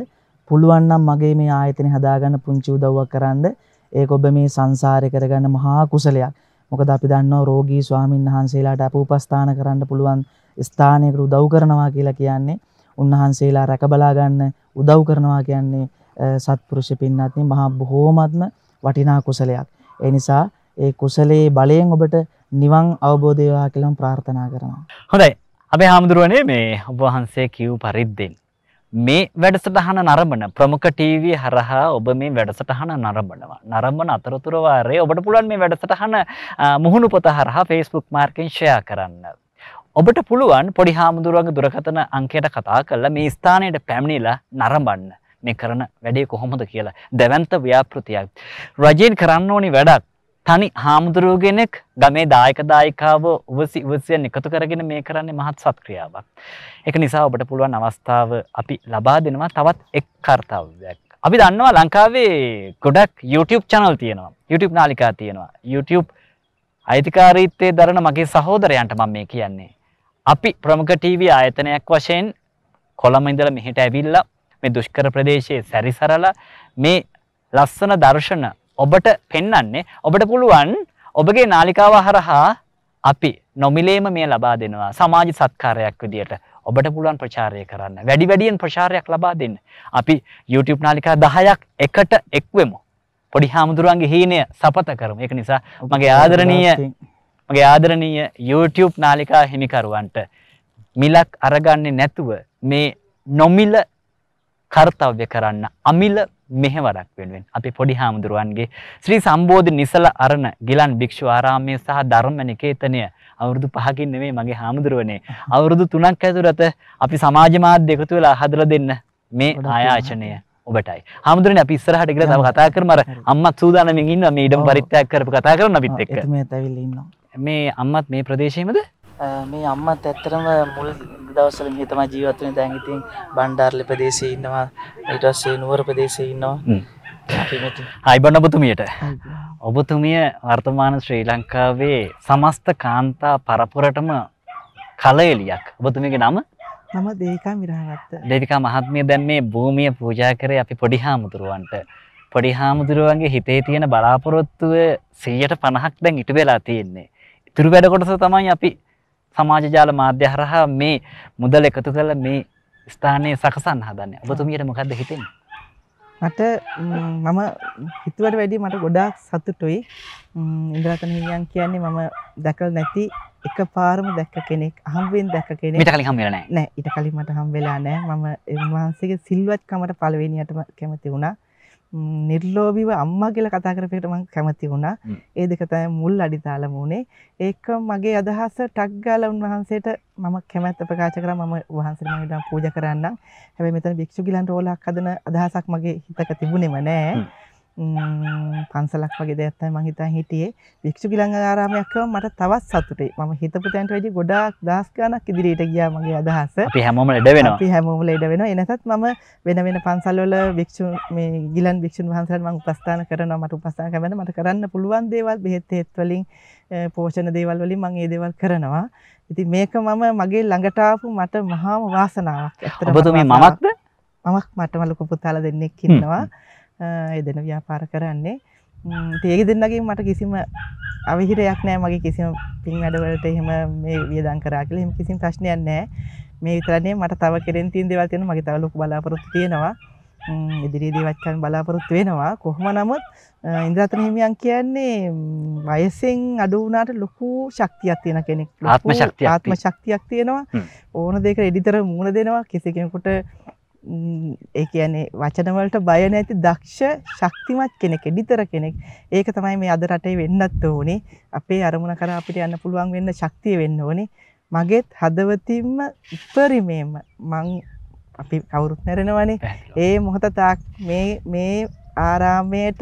පුළුවන් නම් මගේ මේ ආයතනේ හදාගන්න පුංචි උදව්වක් කරන්න. ඒක ඔබ මේ සංසාරේ කරගන්න මහා කුසලයක්. මොකද අපි දන්නවා රෝගී ස්වාමින් වහන්සේලාට අපෝපස්ථාන කරන්න පුළුවන් ස්ථානයකට උදව් කරනවා කියලා කියන්නේ උන්වහන්සේලා රැක බලා ගන්න උදව් කරනවා කියන්නේ සත්පුරුෂ පින්වත්නි මහා බොහෝමත්ම වටිනා කුසලයක්. ඒ නිසා ඒ කුසලයේ බලයෙන් ඔබට නිවන් අවබෝධ වේවා කියලා මම ප්‍රාර්ථනා කරනවා. හොඳයි. අපේ හාමුදුරුවනේ මේ ඔබ වහන්සේ කියු පරිද්දෙන් මේ වැඩසටහන නරඹන ප්‍රමුඛ ටීවී හරහා ඔබ මේ වැඩසටහන නරඹනවා. නරඹන අතරතුර වාරයේ ඔබට පුළුවන් මේ වැඩසටහන මුහුණු පොත හරහා Facebook මාර්කෙන් ෂෙයා කරන්න. ඔබට පුළුවන් පොඩි හාමුදුරුවන්ගේ දුරකථන අංකයට කතා කරලා මේ ස්ථානයට පැමිණිලා නරඹන්න. මේ කරන වැඩේ කොහොමද කියලා දැවැන්ත ව්‍යාපෘතියක්. රජයෙන් කරන්න ඕනි වැඩක්. තනි හාමුදුරුවෝ කෙනෙක් ගමේ දායක දායිකාව උවසියන් එකතු කරගෙන මේ කරන්නේ මහත් සත්ක්‍රියාවක්. ඒක නිසා ඔබට පුළුවන් අවස්ථාව අපි ලබා දෙනවා තවත් එක් කාර්යයක්. අපි දන්නවා ලංකාවේ ගොඩක් YouTube channel තියෙනවා. YouTube නාලිකා තියෙනවා. YouTube අයිතිකාරීත්වයේ දරන මගේ සහෝදරයන්ට මම මේ කියන්නේ. අපි ප්‍රමුඛ ටීවී ආයතනයක් වශයෙන් කොළඹ ඉඳලා මෙහෙට ඇවිල්ලා මේ දුෂ්කර ප්‍රදේශයේ සැරිසරලා මේ ලස්සන දර්ශන ඔබට පෙන්වන්නේ. ඔබට පුළුවන් ඔබගේ නාලිකාව හරහා අපි නොමිලේම මේ ලබා දෙනවා සමාජ සත්කාරයක් විදියට. ඔබට පුළුවන් ප්‍රචාරය කරන්න. වැඩි වැඩියෙන් ප්‍රචාරයක් ලබා දෙන්න. අපි YouTube නාලිකා 10ක් එකට එක්වෙමු. පොඩි හාමුදුරුවන්ගේ හීනය සපත කරමු. ඒක නිසා මගේ ආදරණීය YouTube නාලිකා හිමිකරුවන්ට මිලක් අරගන්නේ නැතුව මේ නොමිල කර්තව්‍ය කරන්න අමිල මෙහෙවරක් වෙනුවෙන් අපි පොඩි හාමුදුරුවන්ගේ ශ්‍රී සම්බෝධි නිසල අරණ ගිලන් භික්ෂු ආරාමයේ සහ ධර්ම නිකේතනය අවුරුදු 5කින් නෙමෙයි මගේ හාමුදුරුවනේ අවුරුදු 3ක් ඇතුළත අපි සමාජ මාධ්‍ය එකතු වෙලා හදලා දෙන්න මේ ආයාචනය ඔබටයි. හාමුදුරනේ අපි ඉස්සරහට ගිහලා තව කතා කරමු. අර අම්මත් සූදානම්ෙන් ඉන්නවා මේ ඉඩම් පරිත්‍යාග කරපු කතා කරන්න අපිත් එක්ක. එතුමියත් ඇවිල්ලා ඉන්නවා. මේ අම්මත් මේ ප්‍රදේශයේමද? මේ අම්මත් ඇත්තටම මුල් දවස්වල මෙහි තමයි ජීවත් වෙන්නේ. දැන් ඉතින් බණ්ඩාරලි ප්‍රදේශයේ ඉන්නවා. ඊට පස්සේ නුවර ප්‍රදේශයේ ඉන්නවා. අපි මෙතන. ආයිබන් ඔබතුමියට. ඔබතුමිය වර්තමාන ශ්‍රී ලංකාවේ සමස්ත කාන්තා පරපුරටම කලඑලියක්. ඔබතුමියගේ නම? නම දේවිකා මිරහවත්ත. දේවිකා මහත්මිය දැන් මේ භූමිය පූජා කරේ අපි පොඩි හාමුදුරුවන්ට. පොඩි හාමුදුරුවන්ගේ හිතේ තියෙන බලාපොරොත්තුව 150ක් දැන් ඉටු වෙලා තියෙන්නේ. ඉතුරු වැඩ කොටස තමයි අපි සමාජ ජාල මාධ්‍ය හරහා මේ මුදල් එකතු කරලා මේ ස්ථානයේ සකසන්න හදන්නේ. ඔබතුමියට මොකද්ද හිතෙන්නේ? මට මම හිතුවට වැඩිය මට ගොඩාක් සතුටුයි. ඉන්ද්‍රරතන හිමියන් කියන්නේ මම දැකලා නැති එකපාරම දැක්ක කෙනෙක්. අහම්බෙන් දැක්ක කෙනෙක්. ඊට කලින් හම් වෙලා නැහැ. නෑ ඊට කලින් මට හම් වෙලා නෑ. මම උන්වහන්සේගේ සිල්වත්කමට පළවෙනියටම කැමති වුණා. නිර්ලෝභීව අම්මා කියලා කතා කරපු එකට මම කැමති වුණා. ඒ දෙක තමයි මුල් අඩිතාලම උනේ. ඒක මගේ අදහස ටක් ගාලා උන්වහන්සේට මම කැමැත්ත ප්‍රකාශ කරා. මම වහන්සේට මම ඉදන් පූජා කරන්නම්. හැබැයි මෙතන භික්ෂු ගිලන් රෝලක් හදන අදහසක් මගේ හිතක තිබුණේම නෑ. පන්සලක් වගේ දෙයක් තමයි මම හිතන් හිටියේ. භික්ෂු ගිලන් ආරාමයක් කරම මට තවත් සතුටුයි. මම හිතපු තැනට වැඩි ගොඩාක් දහස් ගණක් ඉදිරියට ගියා මගේ අදහස. අපි හැමෝම ලෙඩ වෙනවා. අපි හැමෝම ලෙඩ වෙනවා. එනසත් මම වෙන වෙන පන්සල් වල භික්ෂු මේ ගිලන් භික්ෂුන් වහන්සේලාට මම උපස්ථාන කරනවා. මට උපස්ථාන කරන්න මට කරන්න පුළුවන් දේවල් බෙහෙත් හේත් වලින් පෝෂණ දේවල් වලින් මම මේ දේවල් කරනවා. ඉතින් මේක මම මගේ ළඟට ආපු මට මහාම වාසනාවක්. ඇත්තටම ඔබතුමී මමක්ද? මමක් මටම ලොකු පුතාලා දෙන්නෙක් ඉන්නවා. ඒ දෙන ව්‍යාපාර කරන්නේ. ඉතින් ඒක දෙන්නගෙන් මට කිසිම අවහිරයක් නැහැ. මගේ කිසිම පින් වැඩවලට එහෙම මේ වියදම් කරා කියලා එහෙම කිසිම ප්‍රශ්නයක් නැහැ. මේ විතරක් නෙවෙයි මට තව කෙරෙන් තියෙන දේවල් තියෙනවා. මගේ තව ලොකු බලාපොරොත්තු තියෙනවා. ඉදිරියේදී වච්චන් බලාපොරොත්තු වෙනවා. කොහොම නමුත් ඉන්ද්‍රරතන හිමියන් කියන්නේ වයසෙන් අඩු වුණාට ලොකු ශක්තියක් තියෙන කෙනෙක්. ආත්ම ශක්තියක් තියෙනවා. ඕන දෙයකට එඩිතර මුණ දෙනවා. කිසි කෙනෙකුට ඒ කියන්නේ වචන වලට බය නැති දක්ෂ ශක්තිමත් කෙනෙක් එඩිතර කෙනෙක්. ඒක තමයි මේ අද රටේ වෙන්නත් ඕනේ. අපේ අරමුණ කරා අපිට යන්න පුළුවන් වෙන්න ශක්තිය වෙන්න ඕනේ. මගෙත් හදවතින්ම උපරිමයෙන්ම මං අපි කවුරුත් නැරෙනවනේ. ඒ මොහොත තාක් මේ ආරාමයට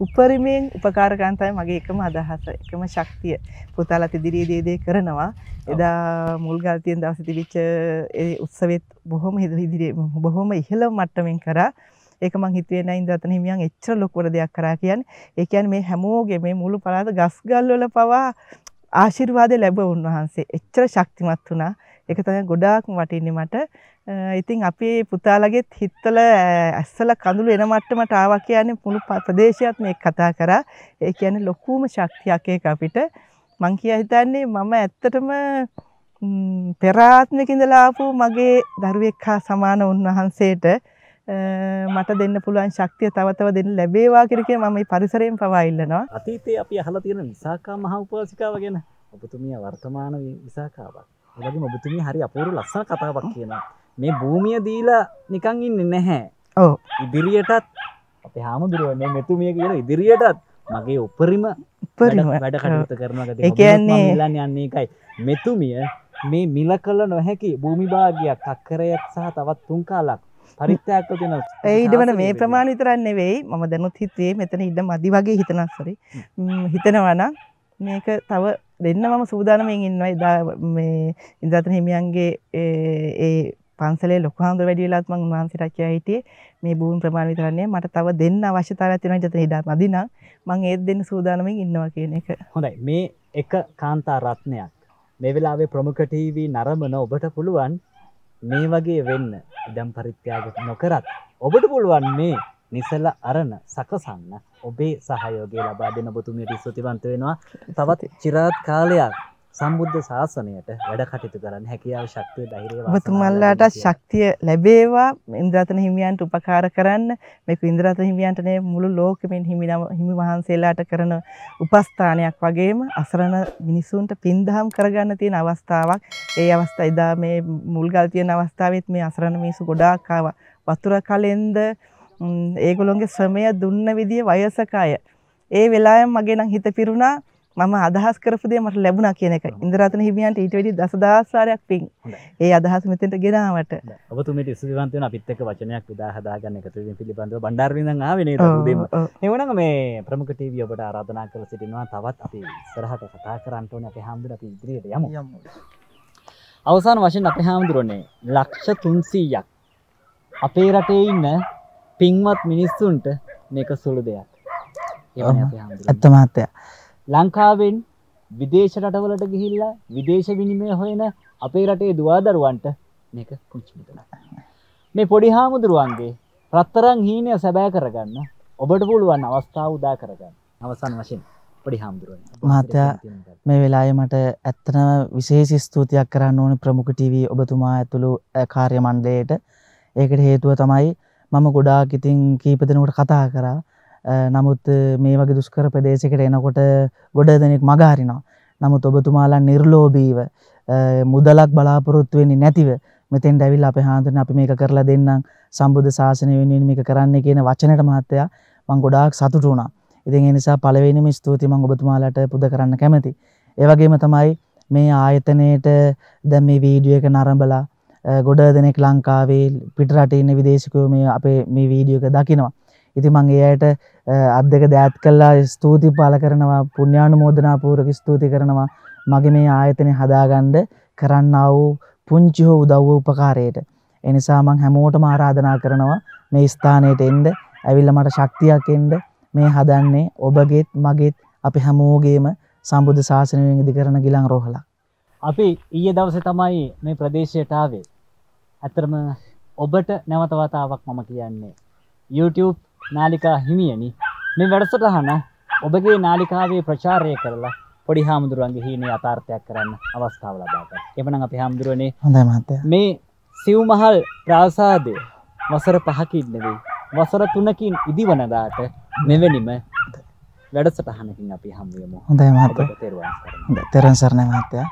උපරිමයෙන් උපකාර කරන තමයි මගේ එකම අදහස. එකම ශක්තිය. පුතාලත් ඉදිරියේදී දේ කරනවා. එදා මුල්ගල් තියෙන දවසේ තිබිච්ච ඒ උත්සවෙත් බොහොම බොහොම ඉහළ මට්ටමින් කරා. ඒක මං හිතුවේ නෑ ඉන්ද්‍රරතන හිමියන් එච්චර ලොකු දෙයක් කරා කියන්නේ. ඒ කියන්නේ මේ හැමෝගේ මේ මුළු පළාත ගස්ගල් වල පවා ආශිර්වාද ලැබුණ උන්වහන්සේ එච්චර ශක්තිමත් වුණා. ඒක තමයි ගොඩාක්ම වටින්නේ මට. ඉතින් අපේ පුතාලගෙත් හිතවල ඇස්සල කඳුළු එන මට්ටමට ආවා කියන්නේ මුළු ප්‍රදේශයත් මේක කතා කරා. ඒ කියන්නේ ලොකුම ශක්තියක් ඒක අපිට. මං කියා හිතන්නේ මම ඇත්තටම පෙර ආත්මික ඉඳලා ආපු මගේ දරුවෙක් හා සමාන උන්වහන්සේට මට දෙන්න පුළුවන් ශක්තිය තව තව දෙන්න ලැබේවා කියලා මම මේ පරිසරයෙන් පවා ඉල්ලනවා. අතීතයේ අපි අහලා තියෙන විසාකා මහ උපාසිකාව ගැන ඔබතුමිය වර්තමාන විසාකාවක්. ඒ වගේම ඔබතුමිය හරි අපූර්ව ලස්සන කතාවක් කියනවා. මේ භූමිය දීලා නිකන් ඉන්නේ නැහැ. ඔව්. ඉදිරියටත් අපේ හාමුදුරුවෝ මෙතුමිය කියන ඉදිරියටත් මගේ උපරිම වැඩ කටයුතු කරනවා. ඒ කියන්නේ මිලන්නේ යන්නේ එකයි. මෙතුමිය මේ මිල කළ නොහැකි භූමි භාගයක් අක්කරයක් සහ තවත් 3 කාලක් පරිත්‍යාග කරන ඒ ඉඩමන මේ ප්‍රමාණය විතරක් නෙවෙයි මම දැනුත් හිතුවේ මෙතන ඉඩ මදි වගේ හිතනවා හිතනවා නම් මේක තව දෙන්න මම සූදානම්ෙන් ඉන්නවා. එදා මේ ඉන්ද්‍රරතන හිමියන්ගේ ඒ පන්සලේ ලොකු හාමුදුර වැඩි වෙලාත් මම උන්වහන්සේට කියා හිටියේ මේ භූමි ප්‍රමාණය විතරක් නෙවෙයි මට තව දෙන්න අවශ්‍යතාවයක් තියෙනවා. ඉතින් ඉඩ මදි නම් මම ඒත් දෙන්න සූදානම්ෙන් ඉන්නවා කියන එක. හොඳයි. මේ එක කාන්තා රත්නයක් මේ වෙලාවේ ප්‍රමුඛ ටීවී නරඹන ඔබට පුළුවන් මේ වගේ වෙන්න ඉඩම් පරිත්‍යාග නොකරත් ඔබට පුළුවන් මේ නිසල අරණ සකසන්න ඔබේ සහයෝගය ලබා දෙන ඔබතුමියට ස්තුතිවන්ත වෙනවා. තවත් චිරාත් කාලයක් සම්බුද්ධ ශාසනයට වැඩ කටයුතු කරන්න හැකියාව ශක්තිය ධෛර්යය ඔබතුමන්ලාට ශක්තිය ලැබේවා ඉන්ද්‍රරතන හිමියන්ට උපකාර කරන්න. මේක ඉන්ද්‍රරතන හිමියන්ට නේ මුළු ලෝකෙමින් හිමි වහන්සේලාට කරන උපස්ථානයක් වගේම අසරණ මිනිසුන්ට පින්දහම් කරගන්න තියෙන අවස්ථාවක්. ඒ අවස්ථාව එදා මේ මුල්ගල් තියෙන අවස්ථාවෙත් මේ අසරණ මිනිස්සු ගොඩාක් ආවා. වතුර කලෙන්ද ඒගොල්ලෝගේ ශ්‍රමය දුන්න විදිය වයසක අය. ඒ වෙලාවෙම මගේ නම් හිත පිරුණා. මම අදහස් කරපු දේ මට ලැබුණා කියන එකයි. ඉන්ද්‍රරතන හිමියන්ට ඊට වැඩි දසදහස් වාරයක් පිං. ඒ අදහස මෙතෙන්ට ගෙනාවට. ඔබතුමීට ස්තුතිවන්ත වෙන අපිත් එක්ක වචනයක් විදා හදාගන්න එකතු වීම පිළිබඳව බණ්ඩාරවින්දන් ආවේ නේද උදේම. එවනම් මේ ප්‍රමුඛ ටීවී ඔබට ආරාධනා කරලා සිටිනවා තවත් අපි ඉස්සරහට කතා කරන්න ඕනේ අපේ හාමුදුරුවෝ අපි ඉදිරියට යමු. අවසාන වශයෙන් අපේ හාමුදුරුවනේ ලක්ෂ 300ක් අපේ රටේ ඉන්න පින්වත් මිනිස්සුන්ට මේක සුළු දෙයක්. ඒවනේ අපේ හාමුදුරුවෝ. ඇත්ත මහත්තයා. ලංකාවෙන් විදේශ රටවලට ගිහිල්ලා විදේශ විනිමය හොයන අපේ රටේ දුවදරුවන්ට මේක පුංචි මුදලක්. මේ පොඩි හාමුදුරුවන්ගේ රත්තරන් හීනය සැබෑ කරගන්න ඔබට පුළුවන් අවස්ථාව උදා කරගන්න. අවසාන වශයෙන් පොඩි හාමුදුරුවනේ. මහත්තයා මේ වෙලාවේ මට ඇත්තටම විශේෂ ස්තුතියක් කරන්න ඕනේ ප්‍රමුඛ ටීවී ඔබතුමා ඇතුළු කාර්ය මණ්ඩලයට. ඒකට හේතුව තමයි මම ගොඩාක් ඉතින් කීප දෙනෙකුට කතා කරා. නමුත් මේ වගේ දුෂ්කර ප්‍රදේශයකට එනකොට ගොඩ දෙනෙක් මග හරිනවා. නමුත් ඔබතුමාලා නිර්ලෝභීව මුදලක් බලාපොරොත්තු වෙන්නේ නැතිව මෙතෙන්ට ඇවිල්ලා අපේ හාමුදුරනේ අපි මේක කරලා දෙන්නම් සම්බුද්ධ ශාසනය වෙනුවෙන් මේක කරන්න කියන වචනෙට මහත්තයා මම ගොඩාක් සතුටු වුණා. ඉතින් ඒ නිසා පළවෙනිම ස්තුතිය මම ඔබතුමාලාට පුද කරන්න කැමතියි. ඒ වගේම තමයි මේ ආයතනයේට දැන් මේ වීඩියෝ එක නරඹලා ගොඩ දෙනෙක් ලංකාවේ පිට රටේ ඉන්න විදේශිකයෝ මේ අපේ මේ වීඩියෝ එක දකිනවා. ඉතින් මම ඒ අයට අත් දෙක දෑත් කළා ස්තුති පාල කරනවා පුණ්‍යානුමෝදනා පූර්වක ස්තුති කරනවා මගේ මේ ආයතනය හදාගන්න කරන්නා වූ පුංචි හෝ උදව්ව උපකාරයට. ඒ නිසා මම හැමෝටම ආරාධනා කරනවා මේ ස්ථානයට එන්න, ඇවිල්ලා මට ශක්තියක් එන්න. මේ හදන්නේ ඔබගේත් මගේත් අපි හැමෝගේම සම්බුද්ධ ශාසනයෙන් ඉදි කරන ගිලන් රෝහලක්. අපි ඊයේ දවසේ තමයි මේ ප්‍රදේශයට ආවේ. ඇත්තටම ඔබට නැවත වතාවක් මම කියන්නේ YouTube නාලිකා හිමියනි මේ වැඩසටහන ඔබගේ නාලිකාවේ ප්‍රචාරය කරලා පොඩි හාමුදුරුවන්ගේ හීනේ යථාර්ථයක් කරන්න අවස්ථාව ලබා ගන්න. එවනම් අපේ හාමුදුරුවනේ හොඳයි මහත්තයා. මේ සිව්මහල් ප්‍රාසාදය වසර 5කින් නෙවෙයි වසර 3කින් ඉදිවන දාට මෙවැනිම වැඩසටහනකින් අපි හමු වෙමු. හොඳයි මහත්තයා. තෙරුවන් සරණයි. හොඳයි තෙරුවන් සරණයි මහත්තයා.